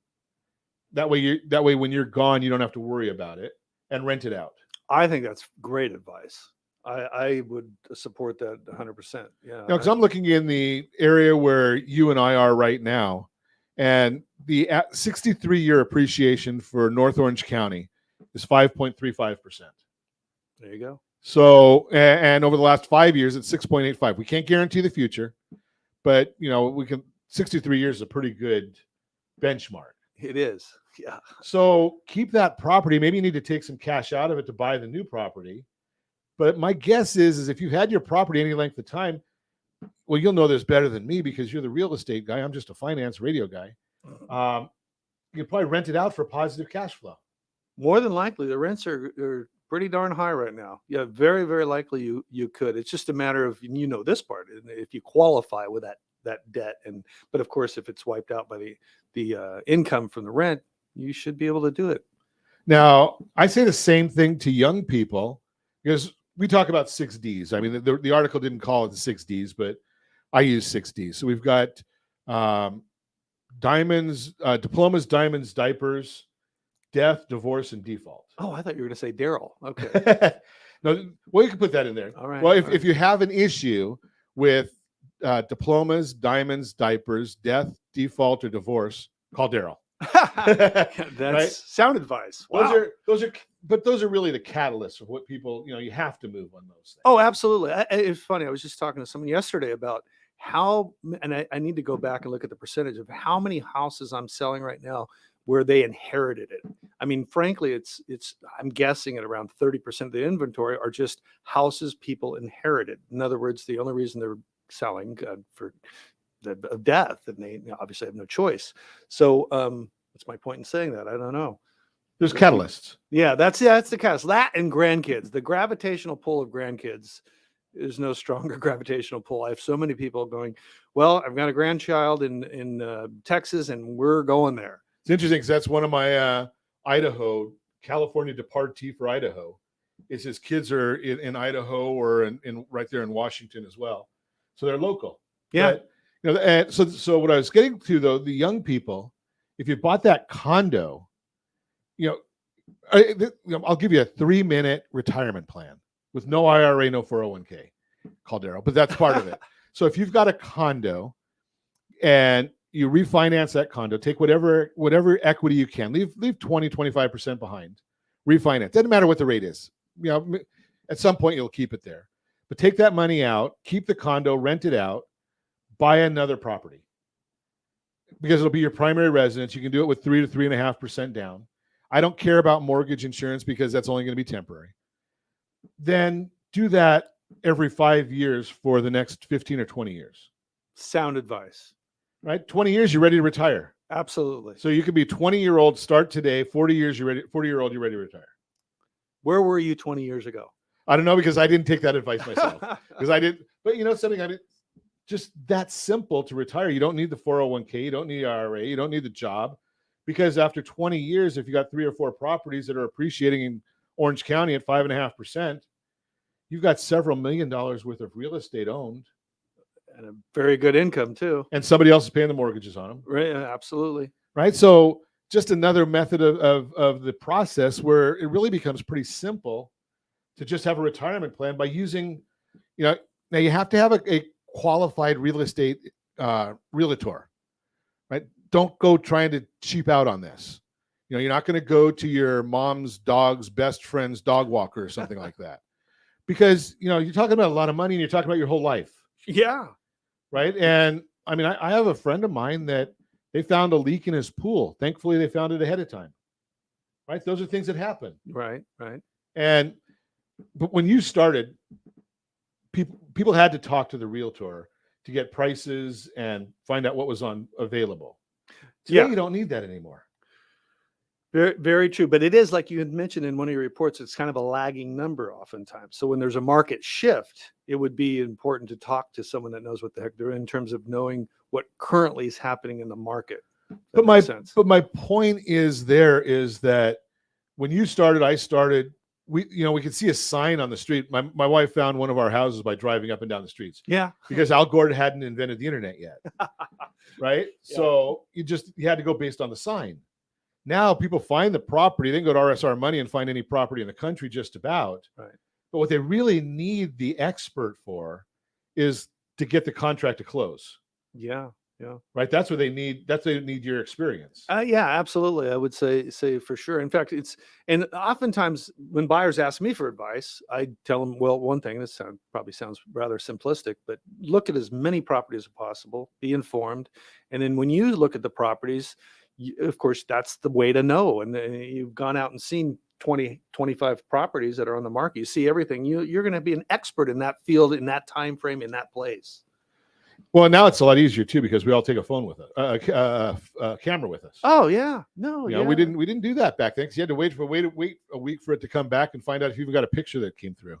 Speaker 3: That way when you're gone, you don't have to worry about it, and rent it out.
Speaker 4: I think that's great advice. I would support that 100%. Yeah.
Speaker 3: Because I'm looking in the area where you and I are right now, and the 63-year appreciation for North Orange County is 5.35%.
Speaker 4: There you go.
Speaker 3: So, and over the last 5 years, it's 6.85. We can't guarantee the future, but we can. 63 years is a pretty good benchmark.
Speaker 4: It is. Yeah.
Speaker 3: So keep that property. Maybe you need to take some cash out of it to buy the new property. But my guess is if you've had your property any length of time, well, you'll know this better than me because you're the real estate guy. I'm just a finance radio guy. You can probably rent it out for positive cash flow.
Speaker 4: More than likely, the rents are pretty darn high right now. Yeah, very, very likely you could. It's just a matter of this part, if you qualify with that debt. But of course, if it's wiped out by the income from the rent, you should be able to do it.
Speaker 3: Now, I say the same thing to young people because we talk about 6 Ds. I mean, the article didn't call it the 6 Ds, but I use 6 Ds. So we've got diamonds, diplomas, diamonds, diapers, death, divorce, and default.
Speaker 4: Oh, I thought you were going to say Daryl. Okay.
Speaker 3: No, well, you can put that in there.
Speaker 4: All right.
Speaker 3: Well, if you have an issue with diplomas, diamonds, diapers, death, default, or divorce, call Daryl.
Speaker 4: That's
Speaker 3: right?
Speaker 4: sound advice. Wow.
Speaker 3: Those are really the catalysts of what people, you have to move on those things.
Speaker 4: Oh, absolutely. It's funny. I was just talking to someone yesterday about and I need to go back and look at the percentage of how many houses I'm selling right now where they inherited it. I mean, frankly, it's I'm guessing at around 30% of the inventory are just houses people inherited. In other words, the only reason they're selling for the death, and they obviously have no choice. So what's my point in saying that? I don't know.
Speaker 3: There's catalysts.
Speaker 4: Yeah, that's the catalyst. That and grandkids. The gravitational pull of grandkids is no stronger gravitational pull. I have so many people going, well, I've got a grandchild in Texas, and we're going there.
Speaker 3: It's interesting because that's one of my California departee for Idaho. Is his kids are in Idaho or in right there in Washington as well, so they're local.
Speaker 4: Yeah,
Speaker 3: but, and so what I was getting to though, the young people, if you bought that condo, I'll give you a 3-minute retirement plan with no IRA, no 401k. Call Daryl, but that's part of it. So if you've got a condo and you refinance that condo, take whatever equity you can, leave 20-25% behind, refinance. Doesn't matter what the rate is. At some point you'll keep it there, but take that money out, keep the condo, rent it out, buy another property. because it'll be your primary residence. You can do it with 3 to 3.5% down. I don't care about mortgage insurance because that's only going to be temporary. Then do that every 5 years for the next 15 or 20 years.
Speaker 4: Sound advice.
Speaker 3: Right? 20 years, you're ready to retire.
Speaker 4: Absolutely.
Speaker 3: So you could be 20-year-old, start today, 40 years, you're ready, 40-year-old, you're ready to retire.
Speaker 4: Where were you 20 years ago?
Speaker 3: I don't know, because I didn't take that advice myself. Because I didn't, but you know something, I didn't, just that simple to retire. You don't need the 401k, you don't need IRA, you don't need the job. Because after 20 years, if you got 3 or 4 properties that are appreciating in Orange County at 5.5%, you've got several $1 million worth of real estate owned.
Speaker 4: And a very good income too.
Speaker 3: And somebody else is paying the mortgages on them.
Speaker 4: Right. Absolutely.
Speaker 3: Right. So just another method of the process where it really becomes pretty simple to just have a retirement plan by using, now you have to have a qualified real estate realtor, right? Don't go trying to cheap out on this. You're not going to go to your mom's dog's best friend's dog walker or something like that, because, you're talking about a lot of money and you're talking about your whole life.
Speaker 4: Yeah.
Speaker 3: Right. And I mean, I have a friend of mine that they found a leak in his pool. Thankfully, they found it ahead of time. Right. Those are things that happen.
Speaker 4: Right. Right.
Speaker 3: But when you started, people had to talk to the realtor to get prices and find out what was available. Today, you don't need that anymore.
Speaker 4: Very, very true. But it is, like you had mentioned in one of your reports, it's kind of a lagging number oftentimes. So when there's a market shift, it would be important to talk to someone that knows what the heck they're in terms of knowing what currently is happening in the market.
Speaker 3: But my point is that when you started, I started, we could see a sign on the street. My wife found one of our houses by driving up and down the streets.
Speaker 4: Yeah.
Speaker 3: Because Al Gore hadn't invented the internet yet. Right. Yeah. So you had to go based on the sign. Now people find the property, they can go to RSR Money and find any property in the country just about. Right. But what they really need the expert for is to get the contract to close.
Speaker 4: Yeah. Yeah.
Speaker 3: Right. That's what they need. That's what they need your experience.
Speaker 4: Yeah, absolutely. I would say for sure. In fact, and oftentimes when buyers ask me for advice, I tell them, well, one thing, this probably sounds rather simplistic, but look at as many properties as possible, be informed. And then when you look at the properties, of course, that's the way to know. And you've gone out and seen 20, 25 properties that are on the market. You see everything. You're going to be an expert in that field, in that time frame, in that place.
Speaker 3: Well, now it's a lot easier too, because we all take a phone with us, a camera with us.
Speaker 4: Oh yeah, no,
Speaker 3: we didn't do that back then, because you had to wait a week for it to come back and find out if you even got a picture that came through.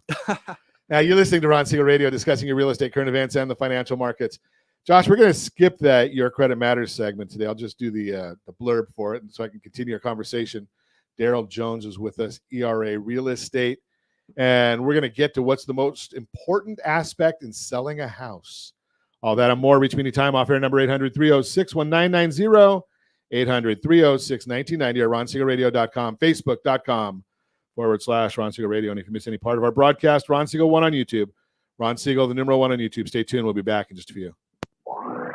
Speaker 3: Now you're listening to Ron Siegel Radio, discussing your real estate, current events, and the financial markets. Josh, we're going to skip that Your Credit Matters segment today. I'll just do the blurb for it, and so I can continue our conversation. Daryll Jones is with us, ERA Real Estate, and we're going to get to what's the most important aspect in selling a house. All that and more. Reach me anytime. Off air number 800-306-1990, 800-306-1990, or RonSiegelRadio.com, Facebook.com/Ron Siegel Radio. And if you miss any part of our broadcast, Ron Siegel 1 on YouTube. Ron Siegel, the number 1 on YouTube. Stay tuned. We'll be back in just a few.
Speaker 5: Ron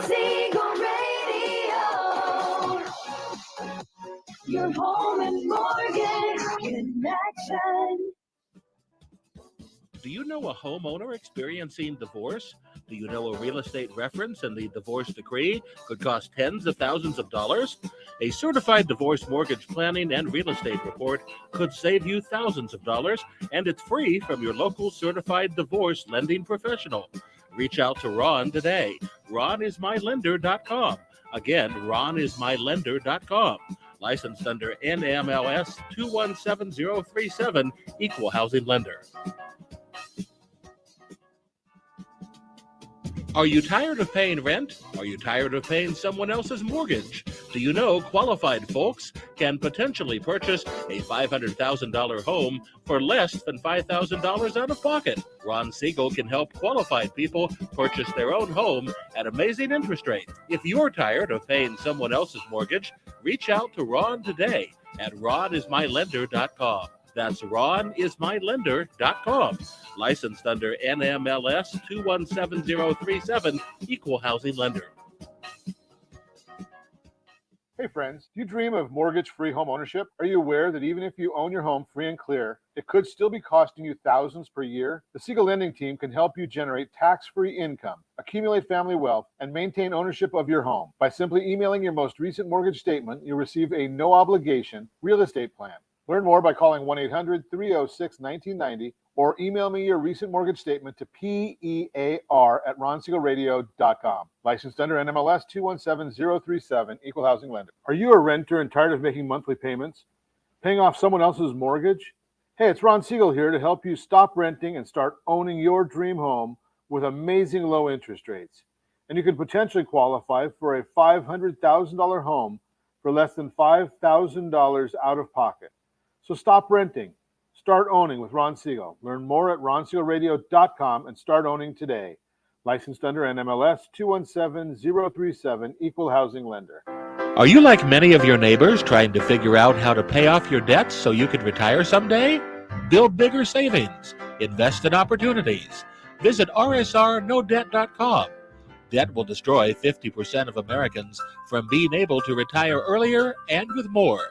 Speaker 5: Siegel Radio. Your home and mortgage connection.
Speaker 6: Do you know a homeowner experiencing divorce? Do you know a real estate reference and the divorce decree could cost tens of thousands of dollars? A certified divorce mortgage planning and real estate report could save you thousands of dollars, and it's free from your local certified divorce lending professional. Reach out to Ron today. RonIsMyLender.com. Again, RonIsMyLender.com. Licensed under NMLS 217037, Equal Housing Lender. Are you tired of paying rent? Are you tired of paying someone else's mortgage? Do you know qualified folks can potentially purchase a $500,000 home for less than $5,000 out of pocket? Ron Siegel can help qualified people purchase their own home at amazing interest rates. If you're tired of paying someone else's mortgage, reach out to Ron today at RonIsMyLender.com. That's RonIsMyLender.com. Licensed under NMLS 217037, Equal Housing Lender.
Speaker 3: Hey friends, do you dream of mortgage-free home ownership? Are you aware that even if you own your home free and clear, it could still be costing you thousands per year? The Siegel Lending Team can help you generate tax-free income, accumulate family wealth, and maintain ownership of your home. By simply emailing your most recent mortgage statement, you'll receive a no-obligation real estate plan. Learn more by calling 1-800-306-1990 or email me your recent mortgage statement to PEAR@RonSiegelRadio.com. Licensed under NMLS 217037, Equal Housing Lender. Are you a renter and tired of making monthly payments? Paying off someone else's mortgage? Hey, it's Ron Siegel here to help you stop renting and start owning your dream home with amazing low interest rates. And you could potentially qualify for a $500,000 home for less than $5,000 out of pocket. So stop renting. Start owning with Ron Siegel. Learn more at RonSiegelRadio.com and start owning today. Licensed under NMLS 217037, Equal Housing Lender.
Speaker 6: Are you like many of your neighbors trying to figure out how to pay off your debts so you can retire someday? Build bigger savings. Invest in opportunities. Visit rsrnodebt.com. Debt will destroy 50% of Americans from being able to retire earlier and with more.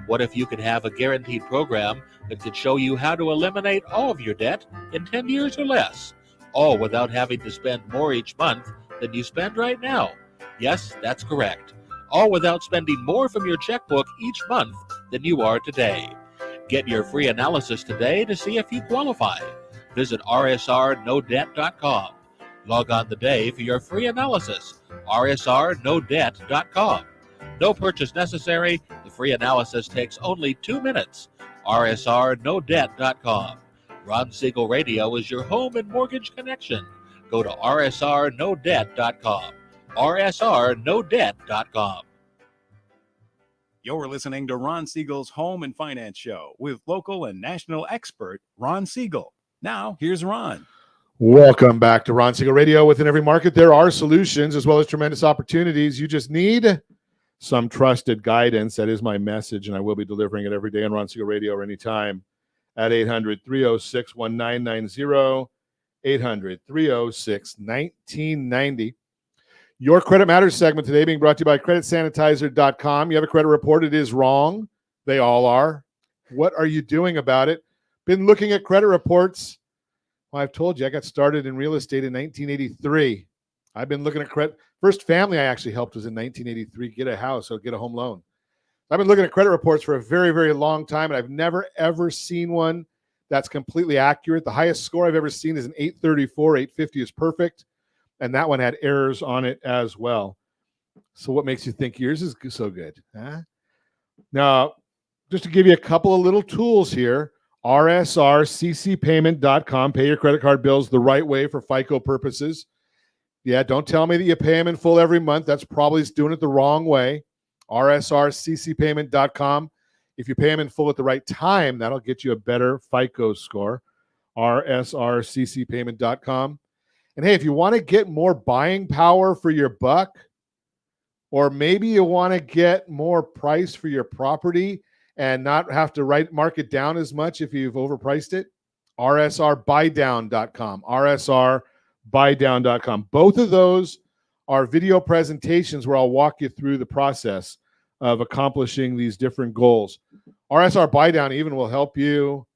Speaker 6: What if you could have a guaranteed program that could show you how to eliminate all of your debt in 10 years or less, all without having to spend more each month than you spend right now? Yes, that's correct. All without spending more from your checkbook each month than you are today. Get your free analysis today to see if you qualify. Visit rsrnodebt.com. Log on today for your free analysis, rsrnodebt.com. No purchase necessary. The free analysis takes only 2 minutes. rsrnodebt.com. Ron Siegel Radio is your home and mortgage connection. Go to rsrnodebt.com. rsrnodebt.com.
Speaker 9: You're listening to Ron Siegel's Home and Finance Show with local and national expert Ron Siegel. Now, here's Ron.
Speaker 3: Welcome back to Ron Siegel Radio. Within every market, there are solutions as well as tremendous opportunities. You just need some trusted guidance. That is my message, and I will be delivering it every day on Ron Siegel Radio or anytime at 800-306-1990, 800-306-1990. Your Credit Matters segment today being brought to you by CreditSanitizer.com. You have a credit report. It is wrong. They all are. What are you doing about it? Been looking at credit reports. Well, I've told you, I got started in real estate in 1983. I've been looking at credit. First family I actually helped was in 1983, get a house or get a home loan. I've been looking at credit reports for a very, very long time, and I've never, ever seen one that's completely accurate. The highest score I've ever seen is an 834. 850 is perfect, and that one had errors on it as well. So what makes you think yours is so good? Huh? Now, just to give you a couple of little tools here, rsrccpayment.com. Pay your credit card bills the right way for FICO purposes. Yeah, don't tell me that you pay them in full every month. That's probably doing it the wrong way. rsrccpayment.com. If you pay them in full at the right time, that'll get you a better FICO score. rsrccpayment.com. And hey, if you want to get more buying power for your buck, or maybe you want to get more price for your property and not have to mark it down as much if you've overpriced it, rsrbuydown.com. rsrbuydown.com. Both of those are video presentations where I'll walk you through the process of accomplishing these different goals. RSR Buydown even will help you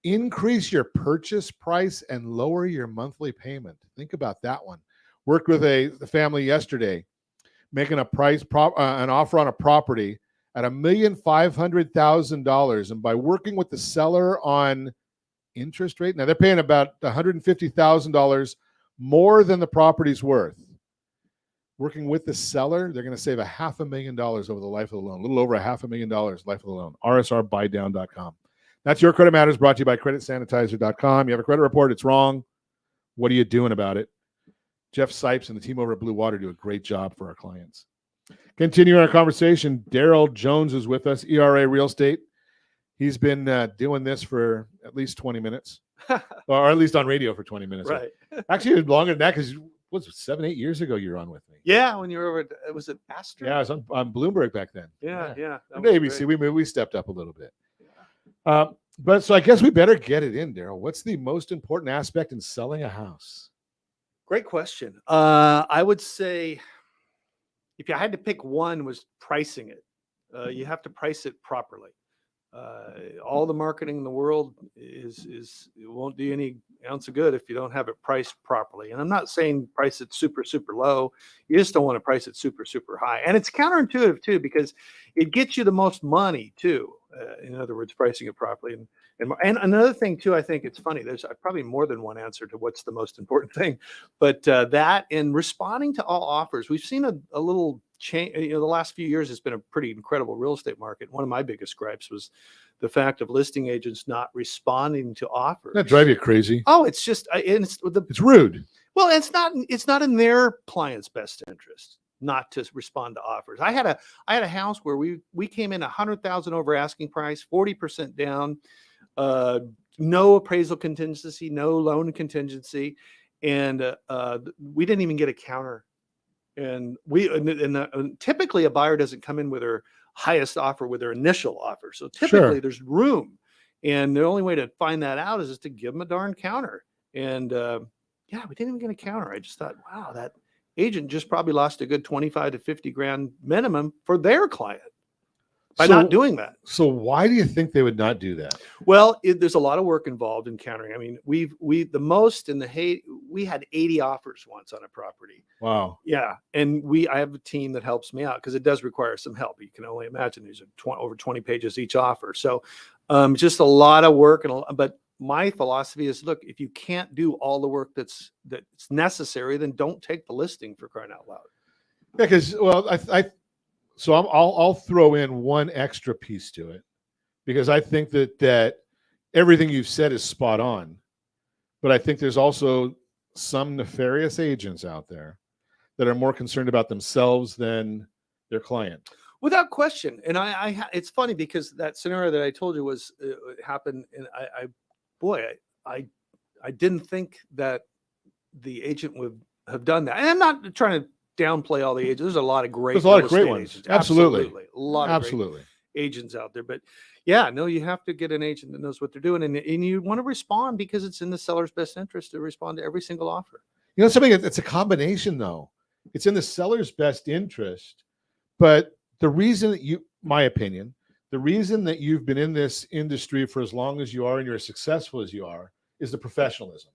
Speaker 3: increase your purchase price and lower your monthly payment. Think about that one. Worked with a family yesterday, making an offer on a property at $1,500,000, and by working with the seller on interest rate, now they're paying about $150,000 more than the property's worth. Working with the seller, they're going to save $500,000 over the life of the loan, a little over $500,000 life of the loan. rsrbuydown.com. That's Your Credit Matters, brought to you by CreditSanitizer.com. You have a credit report, it's wrong. What are you doing about it? Jeff Sipes and the team over at Blue Water do a great job for our clients. Continuing our conversation, Daryll Jones is with us, ERA Real Estate. He's been doing this for at least 20 minutes, or at least on radio for 20 minutes.
Speaker 4: Right.
Speaker 3: Actually, longer than that, because was it 7-8 years ago you were on with me?
Speaker 4: Yeah, when you were over, it was at Astor.
Speaker 3: Yeah, I was on Bloomberg back then.
Speaker 4: Yeah.
Speaker 3: And ABC, we stepped up a little bit. But so I guess we better get it in, Daryll. What's the most important aspect in selling a house?
Speaker 4: Great question. I would say if you had to pick one, was pricing it. You have to price it properly. All the marketing in the world is it won't do any ounce of good if you don't have it priced properly. And I'm not saying price it super, super low. You just don't want to price it super, super high. And it's counterintuitive too, because it gets you the most money too. In other words, pricing it properly. And another thing too, I think it's funny. There's probably more than one answer to what's the most important thing, but that and responding to all offers. We've seen a little change. The last few years has been a pretty incredible real estate market. One of my biggest gripes was the fact of listing agents not responding to offers.
Speaker 3: That drive you crazy?
Speaker 4: Oh, it's just it's
Speaker 3: rude.
Speaker 4: Well, it's not in their client's best interest not to respond to offers. I had a house where we came in 100,000 over asking price, 40% down, no appraisal contingency, no loan contingency, and we didn't even get a counter. And typically a buyer doesn't come in with their highest offer with their initial offer. So typically there's room, and the only way to find that out is just to give them a darn counter. And we didn't even get a counter. I just thought, wow, that agent just probably lost a good 25 to 50 grand minimum for their client by not doing that.
Speaker 3: So why do you think they would not do that?
Speaker 4: Well, there's a lot of work involved in countering. I mean, we had 80 offers once on a property.
Speaker 3: Wow.
Speaker 4: Yeah. And I have a team that helps me out because it does require some help. You can only imagine these are over 20 pages each offer. So just a lot of work. But my philosophy is, look, if you can't do all the work that's necessary, then don't take the listing, for crying out loud.
Speaker 3: Yeah, because I'll throw in one extra piece to it, because I think that everything you've said is spot on, but I think there's also some nefarious agents out there that are more concerned about themselves than their client.
Speaker 4: Without question. And it's funny because that scenario that I told you was happened, and I didn't think that the agent would have done that. And I'm not trying to downplay all the agents. There's a lot of great
Speaker 3: ones.
Speaker 4: Agents.
Speaker 3: Absolutely.
Speaker 4: A lot of great agents out there. But yeah, no, you have to get an agent that knows what they're doing. And you want to respond because it's in the seller's best interest to respond to every single offer.
Speaker 3: You know, it's a combination though. It's in the seller's best interest, but the reason that my opinion, the reason that you've been in this industry for as long as you are and you're as successful as you are is the professionalism.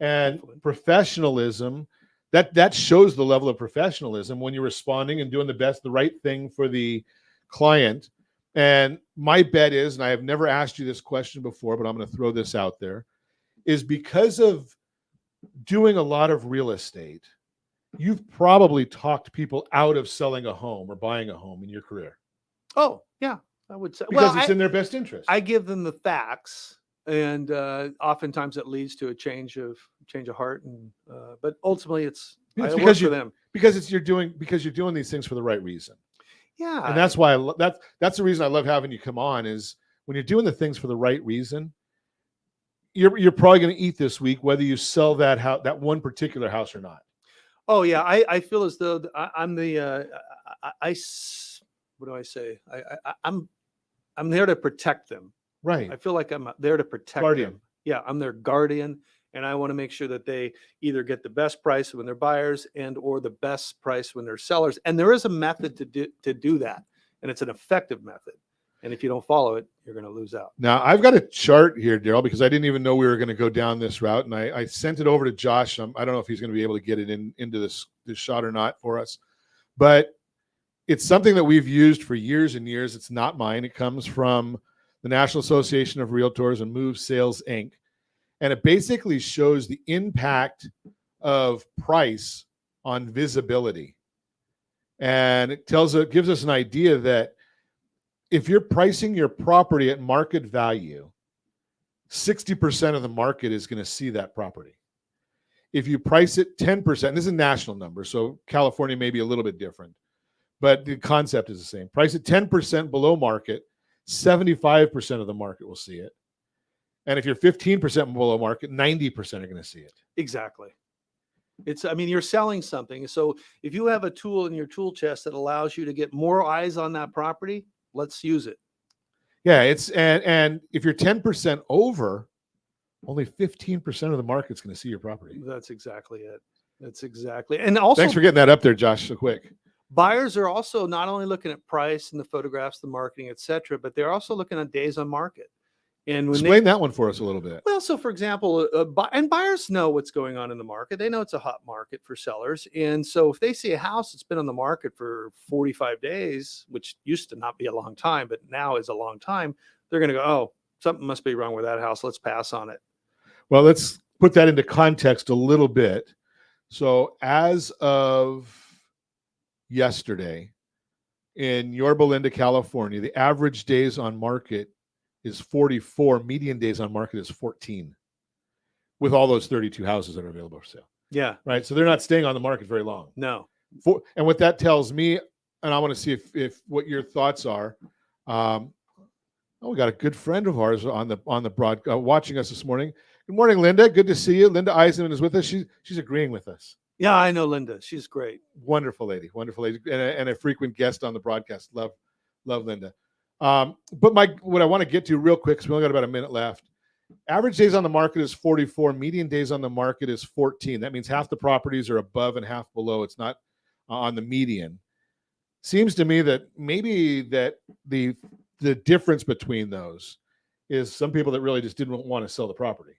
Speaker 3: And professionalism, that shows the level of professionalism when you're responding and doing the right thing for the client. And my bet is, and I have never asked you this question before, but I'm going to throw this out there, is because of doing a lot of real estate, you've probably talked people out of selling a home or buying a home in your career.
Speaker 4: Oh, yeah, I would say.
Speaker 3: Because it's in their best interest.
Speaker 4: I give them the facts, and oftentimes it leads to a change of heart. And but ultimately, it's because for them,
Speaker 3: because you're doing these things for the right reason.
Speaker 4: Yeah,
Speaker 3: and that's why that's the reason I love having you come on, is when you're doing the things for the right reason, you're probably going to eat this week, whether you sell that house, that one particular house, or not.
Speaker 4: Oh yeah, I feel as though I'm the what do I say? I'm there to protect them.
Speaker 3: Right.
Speaker 4: I feel like I'm there to protect them. Yeah, I'm their guardian, and I want to make sure that they either get the best price when they're buyers or the best price when they're sellers. And there is a method to do that, and it's an effective method. And if you don't follow it, you're going to lose out.
Speaker 3: Now, I've got a chart here, Daryll, because I didn't even know we were going to go down this route, and I sent it over to Josh. I don't know if he's going to be able to get it into this shot or not for us, but it's something that we've used for years and years. It's not mine. It comes from the National Association of Realtors and Move Sales Inc. And it basically shows the impact of price on visibility. And it gives us an idea that if you're pricing your property at market value, 60% of the market is going to see that property. If you price it 10%, this is a national number, so California may be a little bit different, but the concept is the same. Price it 10% below market, 75% of the market will see it. And if you're 15% below market, 90% are going to see it.
Speaker 4: Exactly. You're selling something. So if you have a tool in your tool chest that allows you to get more eyes on that property, let's use it.
Speaker 3: Yeah, and if you're 10% over, only 15% of the market's going to see your property.
Speaker 4: That's exactly it. And also,
Speaker 3: thanks for getting that up there, Josh, so quick.
Speaker 4: Buyers are also not only looking at price and the photographs, the marketing, etc., but they're also looking at days on market. And when
Speaker 3: Explain that one for us a little bit.
Speaker 4: well, so for example, and buyers know what's going on in the market. They know it's a hot market for sellers. And so if they see a house that's been on the market for 45 days, which used to not be a long time, but now is a long time, they're going to go, oh, something must be wrong with that house. Let's pass on it.
Speaker 3: Well, let's put that into context a little bit. So as of yesterday in Yorba Linda, California, the average days on market is 44. Median days on market is 14 with all those 32 houses that are available for sale.
Speaker 4: Yeah.
Speaker 3: Right. So they're not staying on the market very long.
Speaker 4: No.
Speaker 3: And what that tells me, and I want to see if what your thoughts are. We got a good friend of ours on the broad watching us this morning. Good morning, Linda. Good to see you. Linda Eisenman is with us. She's agreeing with us.
Speaker 4: Yeah, I know Linda. She's great.
Speaker 3: Wonderful lady, and a frequent guest on the broadcast. Love Linda. But what I want to get to real quick, because we only got about a minute left. Average days on the market is 44. Median days on the market is 14. That means half the properties are above and half below. It's not on the median. Seems to me that maybe that the difference between those is some people that really just didn't want to sell the property.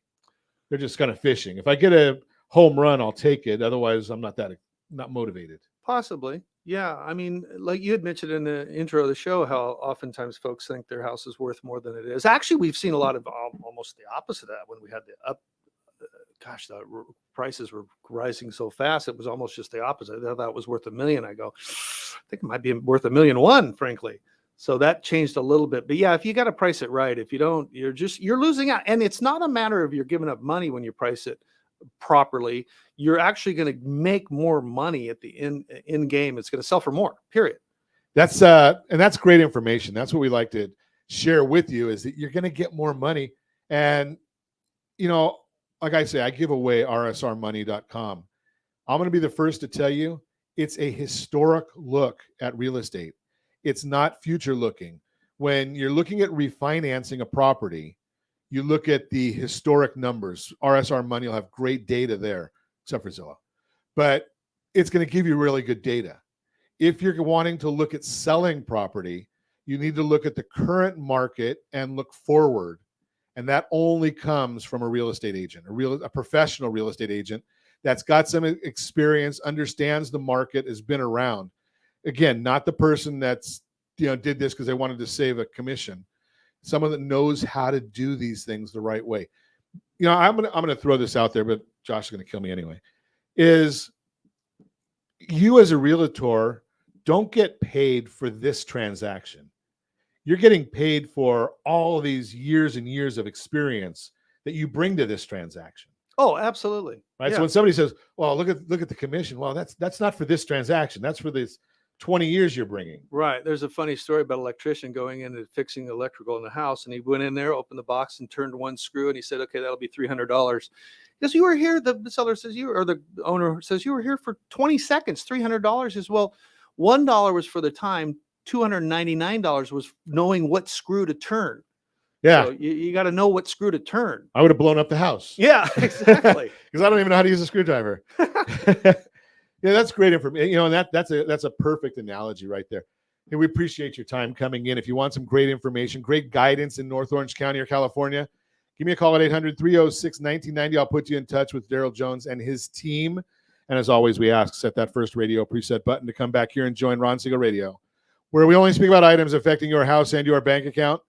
Speaker 3: They're just kind of fishing. If I get a home run, I'll take it. Otherwise, I'm not motivated.
Speaker 4: Possibly. Yeah. I mean, like you had mentioned in the intro of the show, how oftentimes folks think their house is worth more than it is. Actually, we've seen a lot of almost the opposite of that when we had the the prices were rising so fast. It was almost just the opposite. I thought it was worth $1 million. I go, I think it might be worth $1.1 million, frankly. So that changed a little bit. But yeah, if you got to price it right, if you don't, you're losing out. And it's not a matter of you're giving up money when you price it properly. You're actually going to make more money at the end game. It's going to sell for more, period.
Speaker 3: That's great information. That's what we like to share with you, is that you're going to get more money. And, like I say, I give away rsrmoney.com. I'm going to be the first to tell you it's a historic look at real estate. It's not future looking. When you're looking at refinancing a property, you look at the historic numbers. RSR Money will have great data there, except for Zillow. But it's going to give you really good data. If you're wanting to look at selling property, you need to look at the current market and look forward. And that only comes from a real estate agent, a professional real estate agent that's got some experience, understands the market, has been around. Again, not the person that's did this because they wanted to save a commission. Someone that knows how to do these things the right way. I'm gonna throw this out there, but Josh is gonna kill me anyway. Is you as a realtor don't get paid for this transaction. You're getting paid for all of these years and years of experience that you bring to this transaction.
Speaker 4: Oh, absolutely.
Speaker 3: Right.
Speaker 4: Yeah.
Speaker 3: So when somebody says, "Well, look at the commission," well, that's not for this transaction. That's for this 20 years you're bringing.
Speaker 4: Right. There's a funny story about an electrician going in and fixing the electrical in the house. And he went in there, opened the box and turned one screw. And he said, okay, that'll be $300. Because you were here. The seller says the owner says you were here for 20 seconds, $300 is, well, $1 was for the time. $299 was knowing what screw to turn.
Speaker 3: Yeah.
Speaker 4: So you got to know what screw to turn.
Speaker 3: I would have blown up the house.
Speaker 4: Yeah, exactly.
Speaker 3: Because I don't even know how to use a screwdriver. Yeah, that's great information. And that's a perfect analogy right there. And we appreciate your time coming in. If you want some great information, great guidance in North Orange County or California, give me a call at 800-306-1990. I'll put you in touch with Daryll Jones and his team. And as always, we ask, set that first radio preset button to come back here and join Ron Siegel Radio, where we only speak about items affecting your house and your bank account.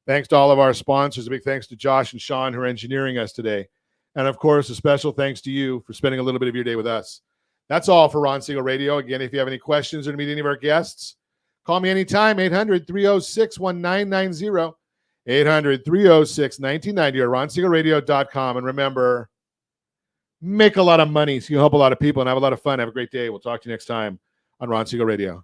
Speaker 3: Thanks to all of our sponsors. A big thanks to Josh and Sean who are engineering us today. And of course, a special thanks to you for spending a little bit of your day with us. That's all for Ron Siegel Radio. Again, if you have any questions or to meet any of our guests, call me anytime, 800-306-1990, 800-306-1990, or ronsiegelradio.com. And remember, make a lot of money so you help a lot of people and have a lot of fun. Have a great day. We'll talk to you next time on Ron Siegel Radio.